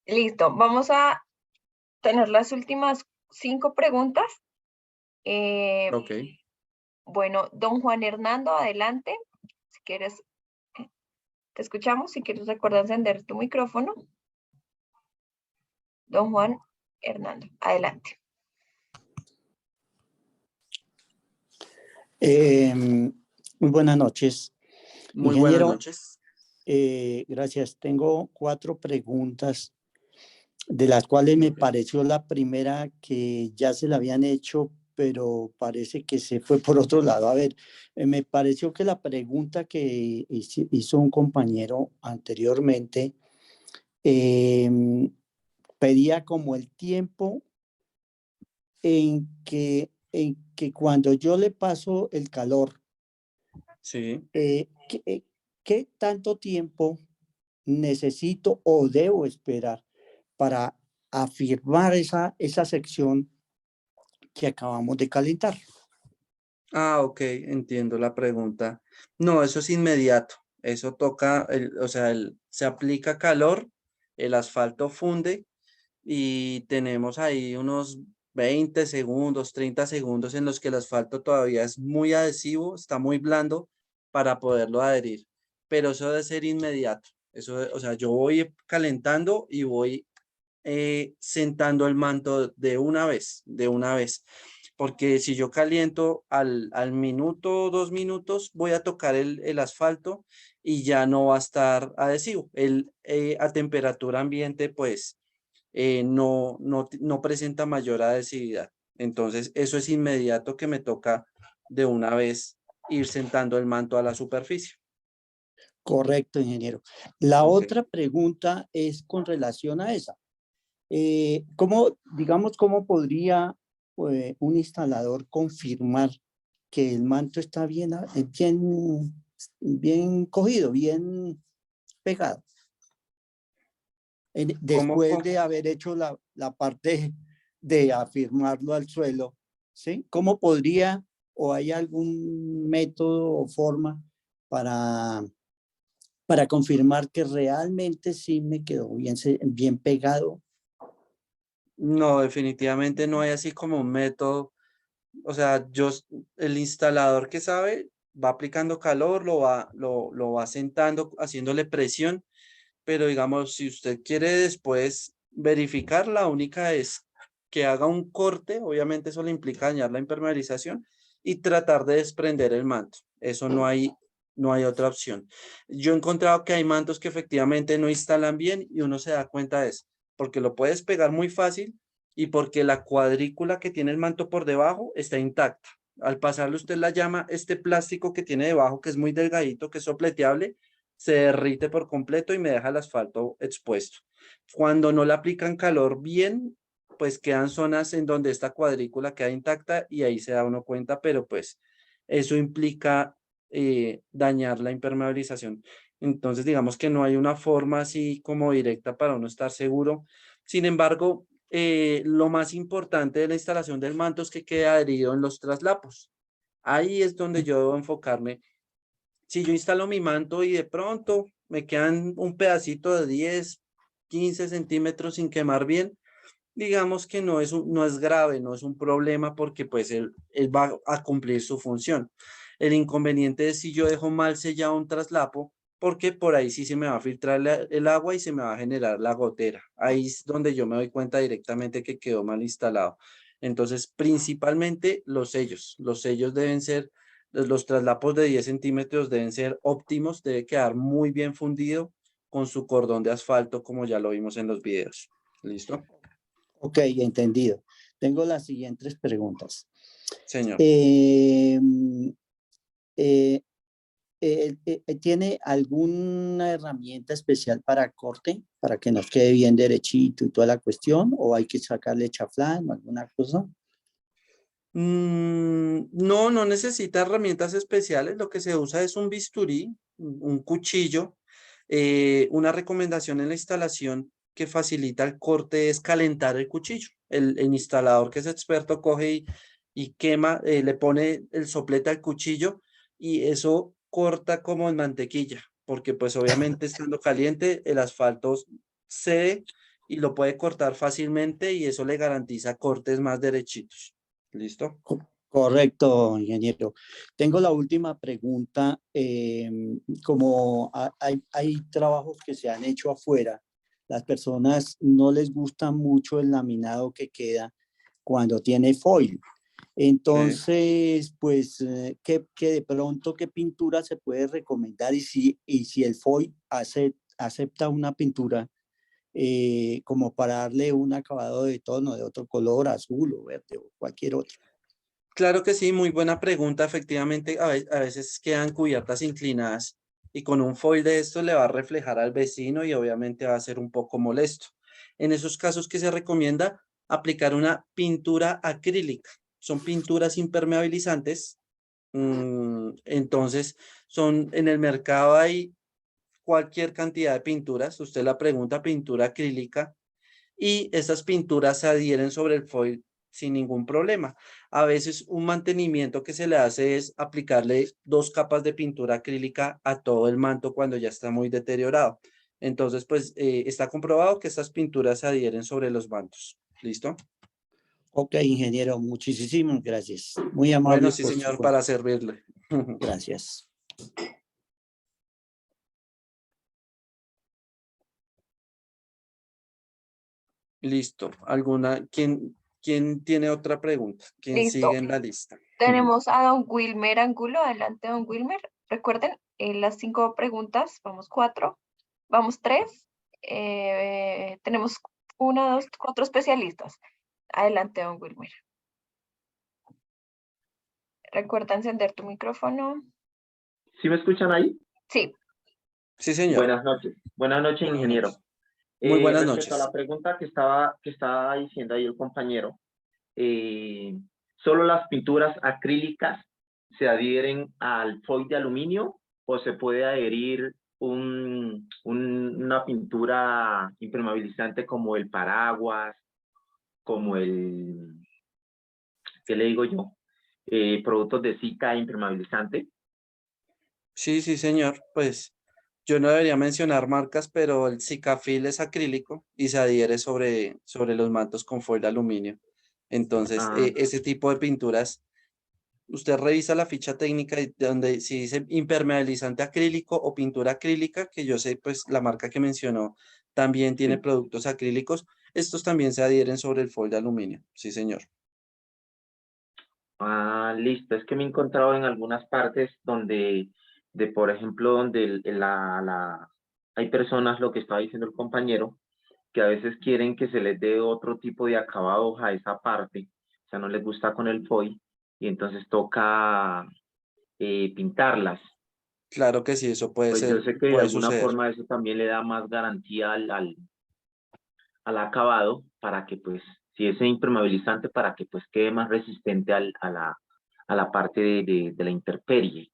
Listo, vamos a tener las últimas 5 preguntas. Ok. Bueno, don Juan Hernando, adelante. Si quieres, te escuchamos. Si quieres, recuerda encender tu micrófono. Don Juan Hernando, adelante. Muy buenas noches. Muy buenas Ingeniero, noches. gracias. Tengo 4 preguntas, de las cuales me pareció la primera que ya se la habían hecho, pero parece que se fue por otro lado. A ver, me pareció que la pregunta que hizo un compañero anteriormente pedía como el tiempo en que cuando yo le paso el calor, Sí. ¿qué tanto tiempo necesito o debo esperar para afirmar esa sección que acabamos de calentar? Ah, ok, entiendo la pregunta. No, eso es inmediato. Eso toca, o sea, se aplica calor, el asfalto funde y tenemos ahí unos 20 segundos, 30 segundos en los que el asfalto todavía es muy adhesivo, está muy blando para poderlo adherir. Pero eso debe ser inmediato. Eso, o sea, yo voy calentando y voy sentando el manto de una vez. Porque si yo caliento al minuto, 2 minutos, voy a tocar el asfalto y ya no va a estar adhesivo. A temperatura ambiente, pues, no presenta mayor adhesividad. Entonces, eso es inmediato que me toca de una vez ir sentando el manto a la superficie. Correcto, ingeniero. La Ok. otra pregunta es con relación a esa. ¿Cómo podría un instalador confirmar que el manto está bien cogido, bien pegado? ¿Cómo, Después de haber hecho la parte de afirmarlo al suelo, ¿sí? ¿Cómo podría o hay algún método o forma para confirmar que realmente sí me quedó bien pegado? No, definitivamente no hay así como un método. O sea, el instalador que sabe va aplicando calor, lo va sentando, haciéndole presión, pero digamos, si usted quiere después verificar, la única es que haga un corte, obviamente eso le implica dañar la impermeabilización y tratar de desprender el manto. Eso no hay otra opción. Yo he encontrado que hay mantos que efectivamente no instalan bien y uno se da cuenta de eso, porque lo puedes pegar muy fácil y porque la cuadrícula que tiene el manto por debajo está intacta. Al pasarle usted la llama, este plástico que tiene debajo, que es muy delgadito, que es sopleteable, se derrite por completo y me deja el asfalto expuesto. Cuando no le aplican calor bien, pues quedan zonas en donde esta cuadrícula queda intacta y ahí se da uno cuenta, pero pues eso implica dañar la impermeabilización. Entonces, digamos que no hay una forma así como directa para uno estar seguro. Sin embargo, lo más importante de la instalación del manto es que quede adherido en los traslapos. Ahí es donde yo debo enfocarme. Si yo instalo mi manto y de pronto me quedan un pedacito de 10, 15 centímetros sin quemar bien, digamos que no es grave, no es un problema porque pues él va a cumplir su función. El inconveniente es si yo dejo mal sellado un traslapo porque por ahí sí se me va a filtrar el agua y se me va a generar la gotera. Ahí es donde yo me doy cuenta directamente que quedó mal instalado. Entonces, principalmente los sellos deben ser, los traslapos de 10 centímetros deben ser óptimos, debe quedar muy bien fundido con su cordón de asfalto, como ya lo vimos en los videos. ¿Listo? Ok, entendido. Tengo las siguientes preguntas. Señor. ¿Tiene alguna herramienta especial para corte, para que nos quede bien derechito y toda la cuestión? ¿O hay que sacarle chaflán o alguna cosa? No, no necesita herramientas especiales. Lo que se usa es un bisturí, un cuchillo. Una recomendación en la instalación que facilita el corte es calentar el cuchillo. El instalador que es experto coge y quema, le pone el soplete al cuchillo y eso corta como en mantequilla, porque pues obviamente estando caliente el asfalto cede y lo puede cortar fácilmente y eso le garantiza cortes más derechitos. ¿Listo? Correcto, ingeniero. Tengo la última pregunta. Como hay trabajos que se han hecho afuera, las personas no les gusta mucho el laminado que queda cuando tiene foil. Entonces, pues, que de pronto, ¿qué pintura se puede recomendar? Y si el foil acepta una pintura como para darle un acabado de tono de otro color, azul o verde o cualquier otro. Claro que sí, muy buena pregunta. Efectivamente, a veces quedan cubiertas inclinadas y con un foil de esto le va a reflejar al vecino y obviamente va a ser un poco molesto. En esos casos que se recomienda aplicar una pintura acrílica. Son pinturas impermeabilizantes. Entonces, en el mercado hay cualquier cantidad de pinturas. Usted la pregunta, pintura acrílica, y esas pinturas se adhieren sobre el foil sin ningún problema. A veces un mantenimiento que se le hace es aplicarle 2 capas de pintura acrílica a todo el manto cuando ya está muy deteriorado. Entonces, pues está comprobado que estas pinturas se adhieren sobre los mantos. ¿Listo? Ok, ingeniero, muchísimas gracias. Muy amable. Bueno, sí, señor, para servirle. Gracias. Listo. ¿Quién tiene otra pregunta? ¿Quién Listo. sigue en la lista? Tenemos a don Wilmer Angulo. Adelante, don Wilmer. Recuerden, las 5 preguntas, vamos 4, vamos 3. Tenemos 1, 2, 4 especialistas. Adelante, don Wilmer. Recuerda encender tu micrófono. ¿Sí me escuchan ahí? Sí. Sí, señor. Buenas noches. Buenas noches, ingeniero. Muy buenas Respecto noches. a la pregunta que estaba diciendo ahí el compañero, ¿solo las pinturas acrílicas se adhieren al foil de aluminio o se puede adherir una pintura impermeabilizante como el paraguas, como ¿qué le digo yo? Productos de Zika impermeabilizante? Sí, sí, señor. Pues yo no debería mencionar marcas, pero el Zicafil es acrílico y se adhiere sobre los mantos con foil de aluminio. Entonces, ese tipo de pinturas, usted revisa la ficha técnica donde si dice impermeabilizante acrílico o pintura acrílica, que yo sé, pues la marca que mencionó también tiene productos acrílicos. Estos también se adhieren sobre el foil de aluminio. Sí, señor. Listo. Es que me he encontrado en algunas partes donde, por ejemplo, donde hay personas, lo que estaba diciendo el compañero, que a veces quieren que se les dé otro tipo de acabado a esa parte, o sea, no les gusta con el foil, y entonces toca pintarlas. Claro que sí, eso puede Pues yo ser, sé que de puede alguna suceder. forma eso también le da más garantía al acabado, para que pues, si es impermeabilizante, para que pues quede más resistente a la parte de la intemperie.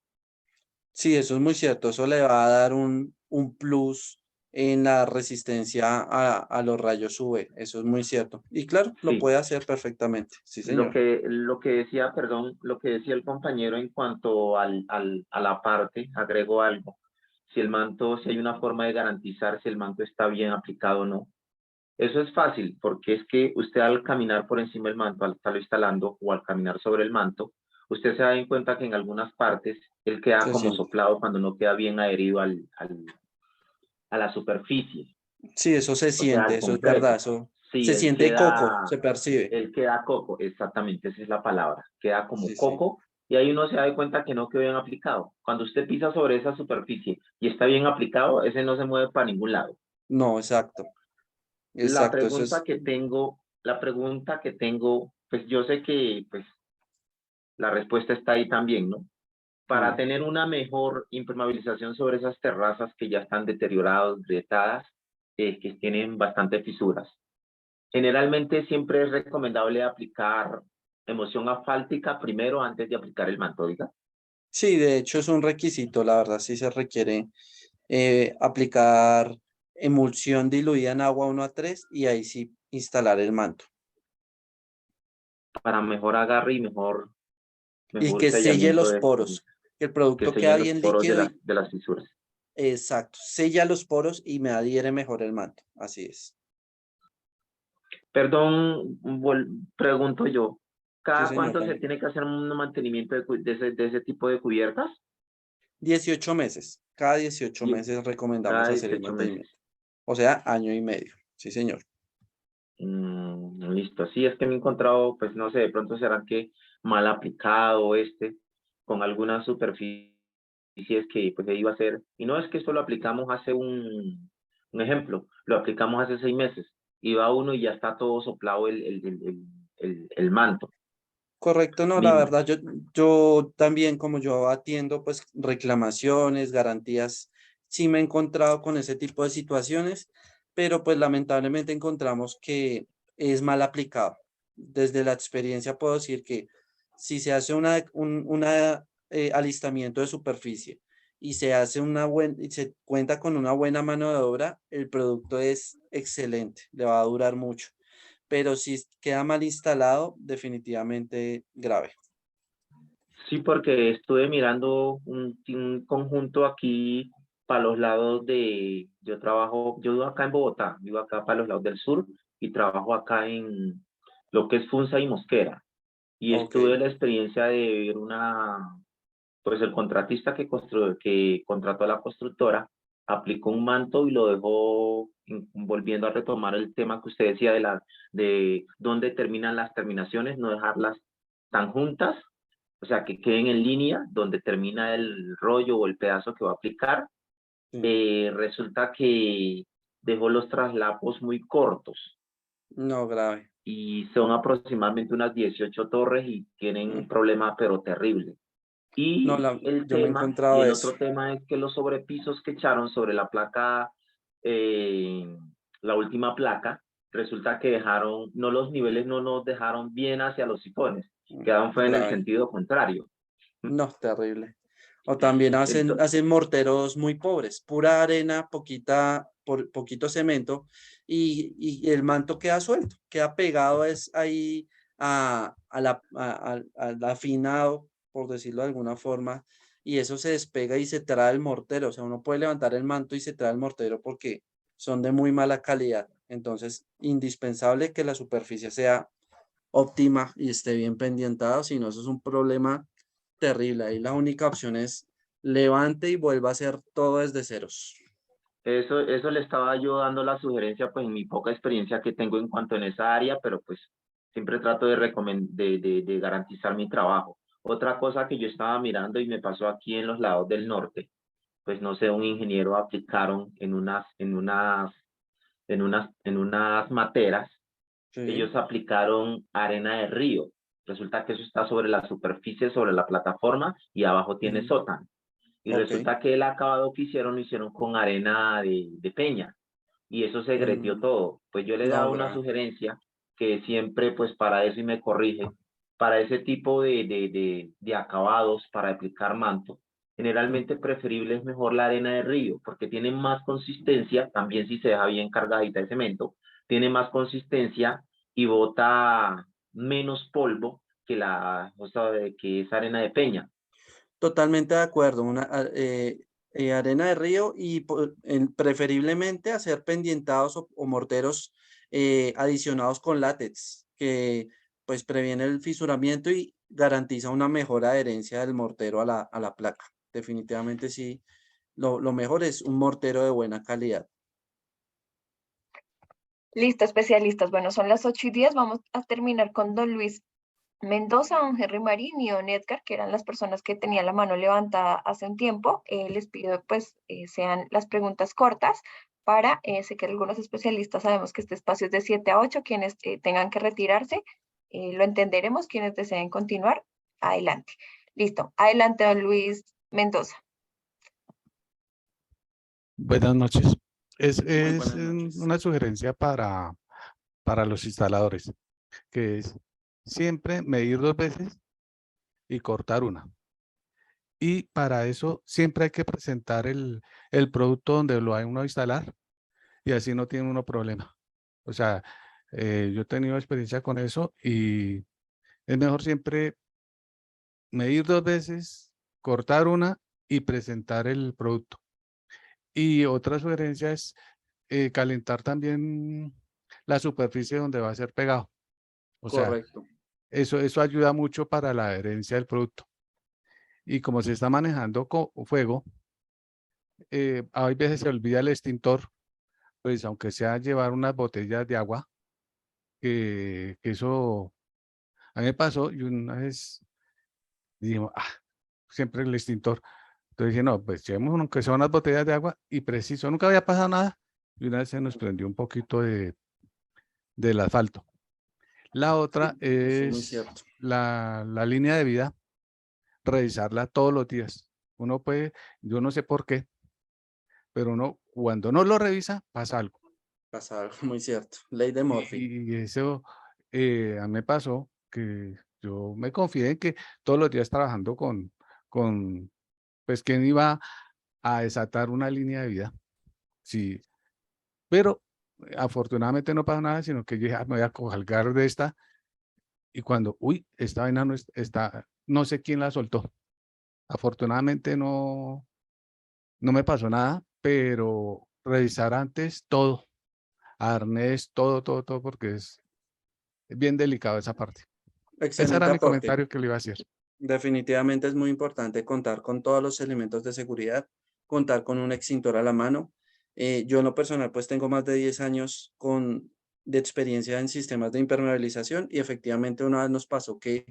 Sí, eso es muy cierto. Eso le va a dar un plus en la resistencia a los rayos UV. Eso es muy cierto. Y claro, lo Sí. puede hacer perfectamente. Sí, Lo señor. que decía, perdón, lo que decía el compañero en cuanto a la parte, agrego algo. Si hay una forma de garantizar si el manto está bien aplicado o no. Eso es fácil, porque es que usted al caminar por encima del manto, al estarlo instalando o al caminar sobre el manto, usted se da en cuenta que en algunas partes Él queda Se como siente. soplado cuando no queda bien adherido a la superficie, Sí, eso se o sea, siente, al eso es verdad, concreto. eso Sí, se siente coco, se percibe. él queda coco, exactamente, esa es la palabra, queda como Sí, sí. coco, y ahí uno se da cuenta que no quedó bien aplicado. Cuando usted pisa sobre esa superficie y está bien aplicado, ese no se mueve para ningún lado. No, exacto, exacto, eso es. La pregunta que tengo, pues yo sé que pues la respuesta está ahí también, ¿no? Para tener una mejor impermeabilización sobre esas terrazas que ya están deterioradas, grietadas, que tienen bastante fisuras. Generalmente siempre es recomendable aplicar emulsión asfáltica primero antes de aplicar el manto, diga. Sí, de hecho es un requisito, la verdad, sí se requiere aplicar emulsión diluida en agua 1 a 3 y ahí sí instalar el manto. Para mejor agarre y Y mejor que selle sellamiento los poros, que el que producto queda sellen los bien poros líquido y de las fisuras. exacto, sella los poros y me adhiere mejor el manto, así es. Perdón, pregunto yo, Sí, ¿cada señor. cuánto se tiene que hacer un mantenimiento de ese tipo de cubiertas? 18 meses, cada 18 Die- meses es recomendable Cada hacer el 18 meses. mantenimiento. O sea, año y medio, sí, señor. Listo, sí, es que me he encontrado, pues no sé, de pronto será que mal aplicado con algunas superficies que pues iba a hacer, y no es que esto lo aplicamos hace un ejemplo, lo aplicamos hace 6 meses, y va uno y ya está todo soplado el manto. Correcto, no, la Mira, verdad, yo también, como yo atiendo pues reclamaciones, garantías, sí me he encontrado con ese tipo de situaciones, pero pues lamentablemente encontramos que es mal aplicado. Desde la experiencia puedo decir que si se hace alistamiento de superficie y se hace y se cuenta con una buena mano de obra, el producto es excelente, le va a durar mucho, pero si queda mal instalado, definitivamente grave. sí, porque estuve mirando un conjunto aquí para los lados yo vivo acá en Bogotá, vivo acá para los lados del sur y trabajo acá en lo que es Funza y Mosquera. Y Ok, estuve la experiencia de ver pues el contratista que contrató a la constructora, aplicó un manto y lo dejó, volviendo a retomar el tema que usted decía de dónde terminan las terminaciones, no dejarlas tan juntas, o sea, que queden en línea donde termina el rollo o el pedazo que va a aplicar. sí, Resulta que dejó los traslapos muy cortos no grave. y son aproximadamente unas 18 torres y tienen un Mm, problema pero terrible. no, Y yo me he encontrado el eso. otro tema es que los sobrepisos que echaron sobre la placa, la última placa, resulta que los niveles no nos dejaron bien hacia los sifones, quedaron fue en el Grave. sentido contrario. No, terrible. O también Entonces, hacen morteros muy pobres, pura arena, poquito cemento, y el manto queda suelto, queda pegado es ahí al afinado, por decirlo de alguna forma, y eso se despega y se trae el mortero. O sea, uno puede levantar el manto y se trae el mortero porque son de muy mala calidad. Entonces, indispensable que la superficie sea óptima y esté bien pendientada, si no, eso es un problema terrible. Ahí la única opción es levante y vuelva a hacer todo desde ceros. eso le estaba yo dando la sugerencia, pues en mi poca experiencia que tengo en cuanto en esa área, pero pues siempre trato de garantizar mi trabajo. Otra cosa que yo estaba mirando y me pasó aquí en los lados del norte, pues no sé, un ingeniero aplicaron en unas materas, Sí, ellos aplicaron arena de río. Resulta que eso está sobre la superficie, sobre la plataforma y abajo tiene sí, sótano. Y ok. resulta que el acabado que hicieron lo hicieron con arena de peña y eso se gretió Mm, todo. Pues yo le he no, dado una grave. sugerencia que siempre, pues para eso y me corrige, para ese tipo de acabados, para aplicar manto, generalmente preferible es mejor la arena de río, porque tiene más consistencia, también si se deja bien cargadita de cemento, tiene más consistencia y bota menos polvo que esa arena de peña. Totalmente de acuerdo. Arena de río y preferiblemente hacer pendientados o morteros adicionados con látex, que pues previene el fisuramiento y garantiza una mejor adherencia del mortero a la placa. definitivamente sí. Lo mejor es un mortero de buena calidad. Listo, especialistas. Bueno, son las 8:10. Vamos a terminar con don Luis Mendoza, don Henry Marín y don Edgar, que eran las personas que tenían la mano levantada hace un tiempo. Les pido pues sean las preguntas cortas para, sé que algunos especialistas sabemos que este espacio es de 7 a 8, quienes tengan que retirarse, lo entenderemos, quienes deseen continuar, adelante. Listo, adelante don Luis Mendoza. Buenas noches. Es buenas noches. una sugerencia para los instaladores, que es siempre medir 2 veces y cortar una. Y para eso siempre hay que presentar el producto donde lo hay uno a instalar y así no tiene uno problema. O sea, yo he tenido experiencia con eso y es mejor siempre medir 2 veces, cortar una y presentar el producto. Y otra sugerencia es calentar también la superficie donde va a ser pegado. O sea, Correcto. eso ayuda mucho para la adherencia del producto. Y como se está manejando con fuego, a veces se olvida el extintor, pues aunque sea llevar unas botellas de agua, que eso a mí me pasó y una vez dijimos, siempre el extintor. Entonces dije, no, pues llevemos aunque sea unas botellas de agua y preciso, nunca había pasado nada. Y una vez se nos prendió un poquito del asfalto. La otra Eso es muy es cierto. la línea de vida, revisarla todos los días. Uno puede, yo no sé por qué, pero uno cuando no lo revisa pasa algo. Pasa algo muy cierto. Ley de Murphy. Y eso a mí me pasó que yo me confié en que todos los días trabajando con pues quién iba a desatar una línea de vida. Sí, pero afortunadamente no pasó nada, sino que yo dije, me voy a colgar de esta. Y cuando, esta vaina no está, no sé quién la soltó. Afortunadamente no me pasó nada, pero revisar antes todo, arnés, todo, porque es bien delicado esa parte. Ese Excelente era mi aporte. comentario que le iba a hacer. Definitivamente es muy importante contar con todos los elementos de seguridad, contar con un extintor a la mano. Yo en lo personal pues tengo más de 10 años de experiencia en sistemas de impermeabilización y efectivamente una vez nos pasó que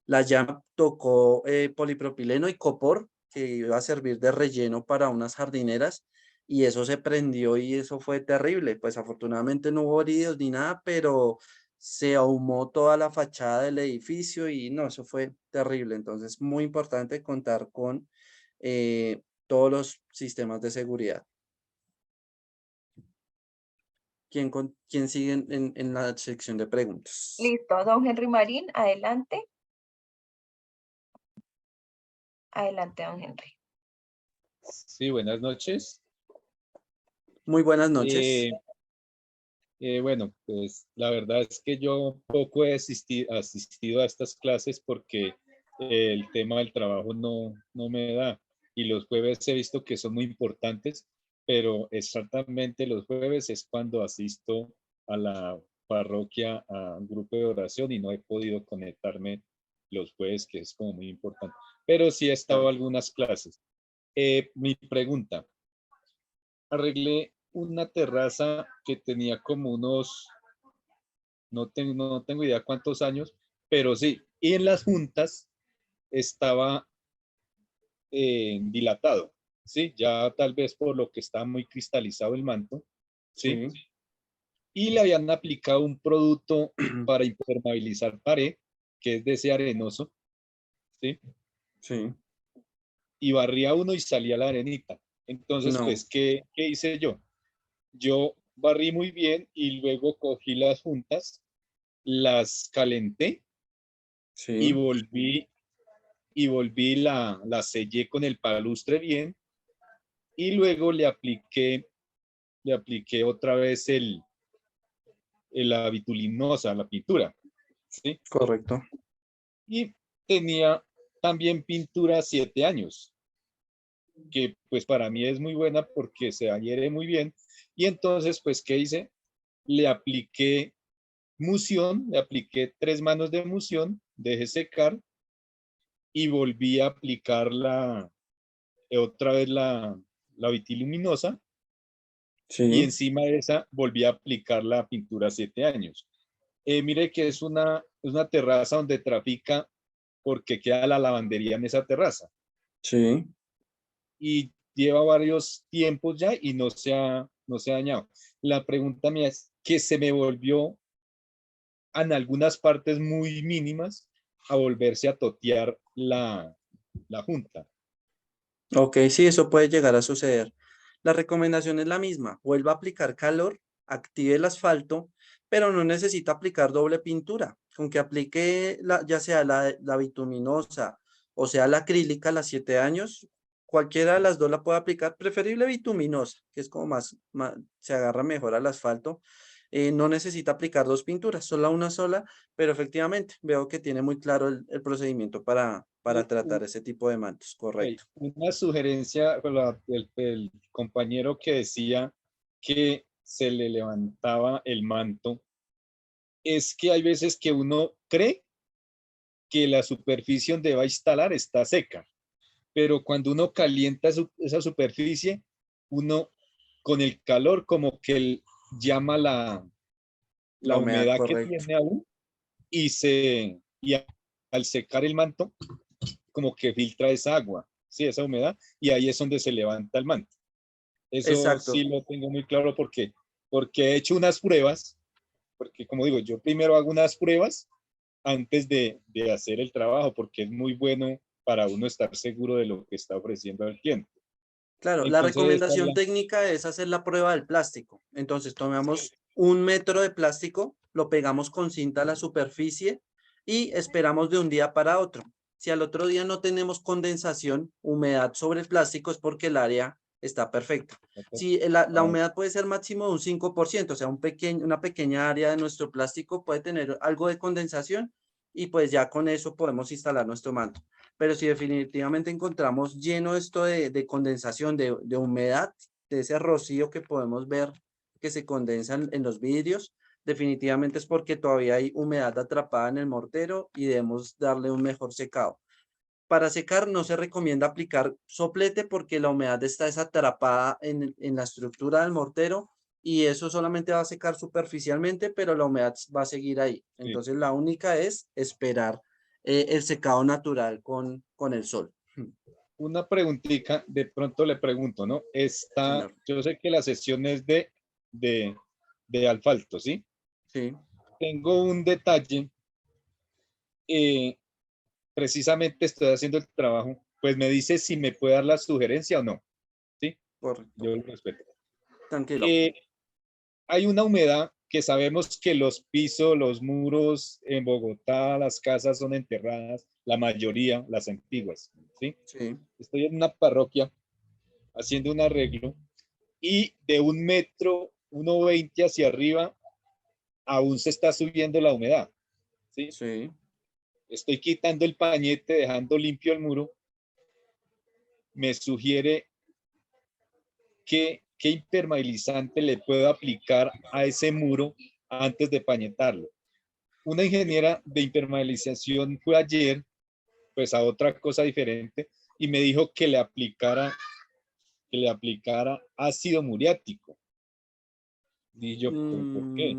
la llama tocó polipropileno y copor que iba a servir de relleno para unas jardineras y eso se prendió y eso fue terrible. Pues afortunadamente no hubo heridos ni nada, pero se ahumó toda la fachada del edificio y no, eso fue terrible. Entonces, muy importante contar con todos los sistemas de seguridad. ¿Quién sigue en la sección de preguntas? Listo, don Henry Marín, adelante. Adelante, don Henry. Sí, buenas noches. Muy buenas noches. Bueno, pues la verdad es que yo poco he asistido a estas clases porque el tema del trabajo no me da. Y los jueves he visto que son muy importantes, pero exactamente los jueves es cuando asisto a la parroquia a un grupo de oración y no he podido conectarme los jueves, que es como muy importante. Pero sí he estado a algunas clases. Mi pregunta, arreglé una terraza que tenía como unos, no tengo idea cuántos años, pero sí, y en las juntas estaba dilatado, ¿sí? Ya tal vez por lo que está muy cristalizado el manto, ¿sí? Y le habían aplicado un producto para impermeabilizar pared, que es de ese arenoso, ¿sí? Sí. Y barría uno y salía la arenita. Entonces, No. pues, ¿qué hice yo? Yo barrí muy bien y luego cogí las juntas, las calenté y volví la sellé con el palustre bien y luego le apliqué otra vez la bitulinosa, la pintura, ¿sí? Correcto. Y tenía también pintura 7 años, que pues para mí es muy buena porque se adhiere muy bien. Y entonces, pues, ¿qué hice? Le apliqué mución, le apliqué 3 manos de mución, dejé secar y volví a aplicar otra vez la vitiluminosa y Sí, encima de esa volví a aplicar la pintura 7 años. Mire que es una terraza donde trafica porque queda la lavandería en esa terraza sí. y lleva varios tiempos ya y no se ha dañado. La pregunta mía es que se me volvió en algunas partes muy mínimas a volverse a totear la junta. Ok, sí, eso puede llegar a suceder. La recomendación es la misma. Vuelva a aplicar calor, active el asfalto, pero no necesita aplicar doble pintura. Con que aplique ya sea la bituminosa o sea la acrílica, las 7 años, cualquiera de las dos la puede aplicar, preferible bituminosa, que es como se agarra mejor al asfalto. No necesita aplicar dos pinturas, solo una sola, pero efectivamente veo que tiene muy claro el procedimiento para tratar ese tipo de mantos, Ok, correcto. una sugerencia con el compañero que decía que se le levantaba el manto, es que hay veces que uno cree que la superficie donde va a instalar está seca, pero cuando uno calienta esa superficie, uno con el calor como que llama La la humedad, humedad que correcto. tiene aún y al secar el manto, como que filtra esa agua, ¿sí? Esa humedad, y ahí es donde se levanta el manto. Eso sí Exacto. lo tengo muy claro porque he hecho unas pruebas, porque como digo, yo primero hago unas pruebas antes de hacer el trabajo, porque es muy bueno para uno estar seguro de lo que está ofreciendo al cliente. Claro, la Entonces, esta es recomendación técnica es hacer la prueba del plástico. Entonces, tomamos 1 metro de plástico, lo pegamos con cinta a la superficie y esperamos de un día para otro. Si al otro día no tenemos condensación, humedad sobre el plástico, es porque el área está perfecta. Si la humedad puede ser máximo de un 5%, o sea, una pequeña área de nuestro plástico puede tener algo de condensación y pues ya con eso podemos instalar nuestro manto. Pero si definitivamente encontramos lleno esto de condensación, de humedad, de ese rocío que podemos ver que se condensa en los vidrios, definitivamente es porque todavía hay humedad atrapada en el mortero y debemos darle un mejor secado. Para secar no se recomienda aplicar soplete porque la humedad está desatrapada en la estructura del mortero y eso solamente va a secar superficialmente, pero la humedad va a seguir ahí. Sí. Entonces la única es esperar el secado natural con el sol. Una preguntita, de pronto le pregunto, ¿no? Señor. Yo sé que la sesión es de asfalto, ¿sí? Sí. Tengo un detalle, precisamente estoy haciendo el trabajo, pues me dice si me puede dar la sugerencia o no, ¿sí? Correcto. Yo lo respeto. Tranquilo. Hay una humedad que sabemos que los pisos, los muros en Bogotá, las casas son enterradas, la mayoría, las antiguas, ¿sí? Sí. Estoy en una parroquia haciendo un arreglo y de 1 metro, 1,20 hacia arriba, aún se está subiendo la humedad, ¿sí? Sí. Estoy quitando el pañete, dejando limpio el muro. Me sugiere qué impermeabilizante le puedo aplicar a ese muro antes de pañetarlo. Una ingeniera de impermeabilización fue ayer, pues a otra cosa diferente, y me dijo que le aplicara ácido muriático. Y yo, ¿por qué?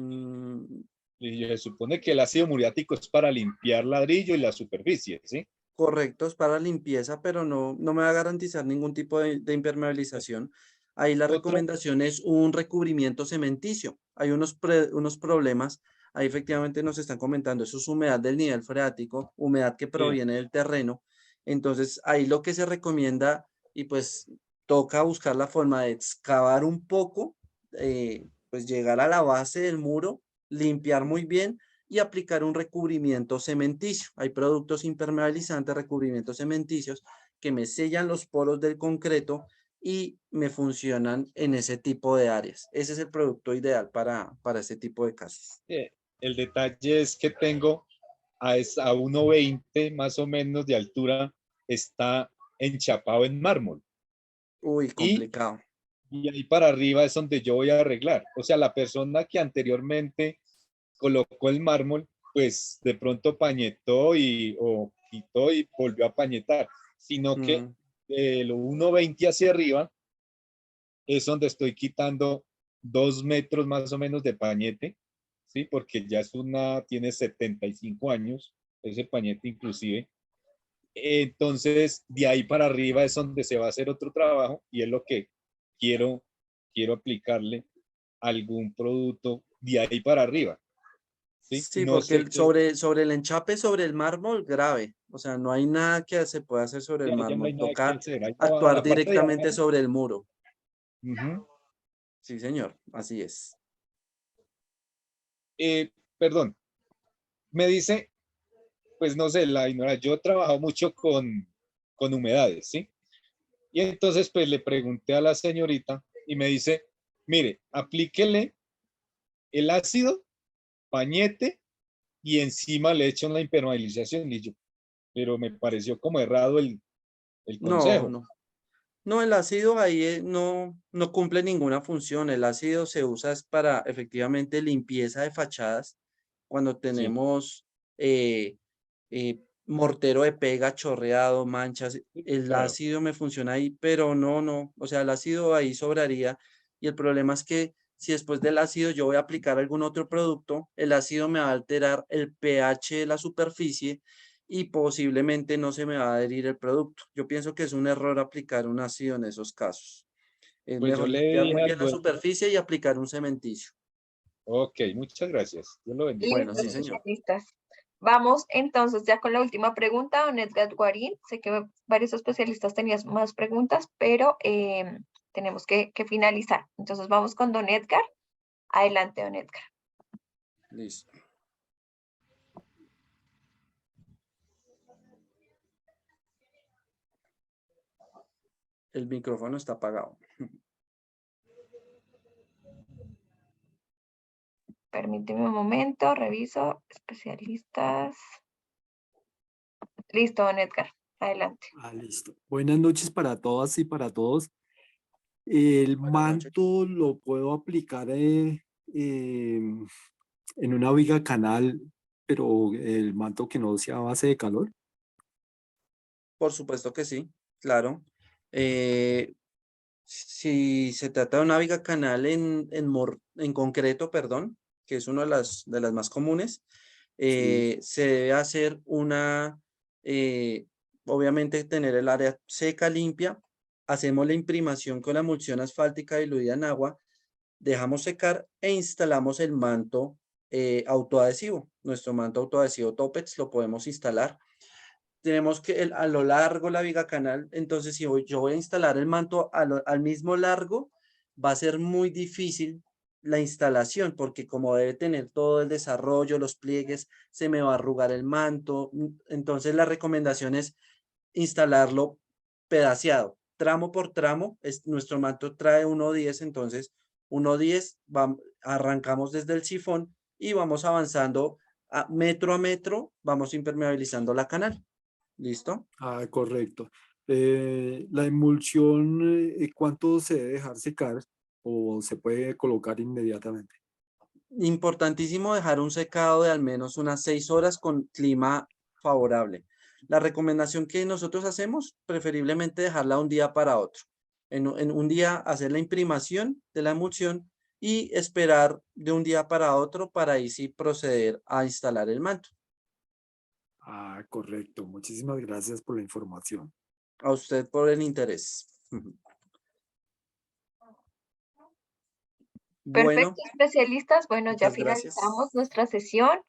Y se supone que el ácido muriático es para limpiar ladrillo y la superficie, ¿sí? Correcto, es para limpieza, pero no me va a garantizar ningún tipo de impermeabilización. Ahí la recomendación es un recubrimiento cementicio. Hay unos problemas. Ahí efectivamente nos están comentando, eso es humedad del nivel freático, humedad que proviene del terreno. Entonces, ahí lo que se recomienda, y pues toca buscar la forma de excavar un poco, pues llegar a la base del muro, limpiar muy bien y aplicar un recubrimiento cementicio. Hay productos impermeabilizantes, recubrimientos cementicios que me sellan los poros del concreto y me funcionan en ese tipo de áreas. Ese es el producto ideal para este tipo de casos. El detalle es que tengo a 1,20 más o menos de altura, está enchapado en mármol. Uy, complicado. Y ahí para arriba es donde yo voy a arreglar. O sea, la persona que anteriormente colocó el mármol, pues de pronto pañetó o quitó y volvió a pañetar, sino que de lo 1.20 hacia arriba, es donde estoy quitando 2 metros más o menos de pañete, ¿sí? Porque ya tiene 75 años, ese pañete inclusive. Entonces, de ahí para arriba es donde se va a hacer otro trabajo y es lo que quiero aplicarle algún producto de ahí para arriba. Sí, Sí, no porque sé sobre el enchape, sobre el mármol, grave. O sea, no hay nada que se pueda hacer sobre el ya no mármol. hay nada que Toca hacer. Ahí va actuar la parte de directamente abajo. sobre el muro. Ujú. Sí, señor, así es. Perdón, me dice, pues no sé, la ignorancia. Yo he trabajado mucho con humedades, ¿sí? Y entonces, pues le pregunté a la señorita y me dice, mire, aplíquele el ácido, pañete y encima le echo la impermeabilización. Y yo, pero me pareció como errado el No, consejo. no. No, el ácido ahí no cumple ninguna función. El ácido se usa es para efectivamente limpieza de fachadas. Cuando Sí, tenemos mortero de pega, chorreado, manchas, el claro. ácido me funciona ahí, pero no. O sea, el ácido ahí sobraría. Y el problema es que si después del ácido yo voy a aplicar algún otro producto, el ácido me va a alterar el pH de la superficie y posiblemente no se me va a adherir el producto. Yo pienso que es un error aplicar un ácido en esos casos. Es Pues yo mejor le limpiar dije muy al bien la dueño, superficie y aplicar un cementicio. ok, muchas gracias. Dios lo bendiga. Bueno, Listo, sí, señor. especialistas. Vamos entonces ya con la última pregunta, don Edgar Guarín. Sé que varios especialistas tenían más preguntas, pero tenemos que finalizar. Entonces vamos con don Edgar. Adelante, don Edgar. Listo. El micrófono está apagado. Permíteme un momento, reviso. Especialistas. Listo, don Edgar. Adelante. Listo. Buenas noches para todas y para todos. El Buenas noches. manto lo puedo aplicar en una viga canal, pero el manto que no sea a base de calor. Por supuesto que sí, claro. Si se trata de una viga canal en concreto, perdón, que es una de las más comunes, se debe hacer obviamente tener el área seca, limpia. Hacemos la imprimación con la emulsión asfáltica diluida en agua, dejamos secar e instalamos el manto autoadhesivo. Nuestro manto autoadhesivo Topex lo podemos instalar. Tenemos que a lo largo la viga canal, entonces si yo voy a instalar el manto al mismo largo, va a ser muy difícil la instalación, porque como debe tener todo el desarrollo, los pliegues, se me va a arrugar el manto. Entonces la recomendación es instalarlo pedaceado, tramo por tramo. Nuestro manto trae 1.10, entonces 1.10, arrancamos desde el sifón y vamos avanzando a metro, vamos impermeabilizando la canal. ¿Listo? Correcto. La emulsión, ¿cuánto se debe dejar secar o se puede colocar inmediatamente? Importantísimo dejar un secado de al menos unas 6 horas con clima favorable. La recomendación que nosotros hacemos, preferiblemente dejarla un día para otro. En un día hacer la imprimación de la emulsión y esperar de un día para otro para ahí sí proceder a instalar el manto. Correcto. Muchísimas gracias por la información. A usted por el interés. Bueno, Perfecto, especialistas. Bueno, ya muchas gracias. finalizamos nuestra sesión.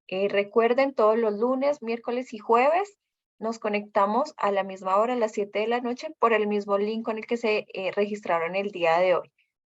Recuerden, todos los lunes, miércoles y jueves nos conectamos a la misma hora, a las 7 de la noche, por el mismo link con el que se registraron el día de hoy.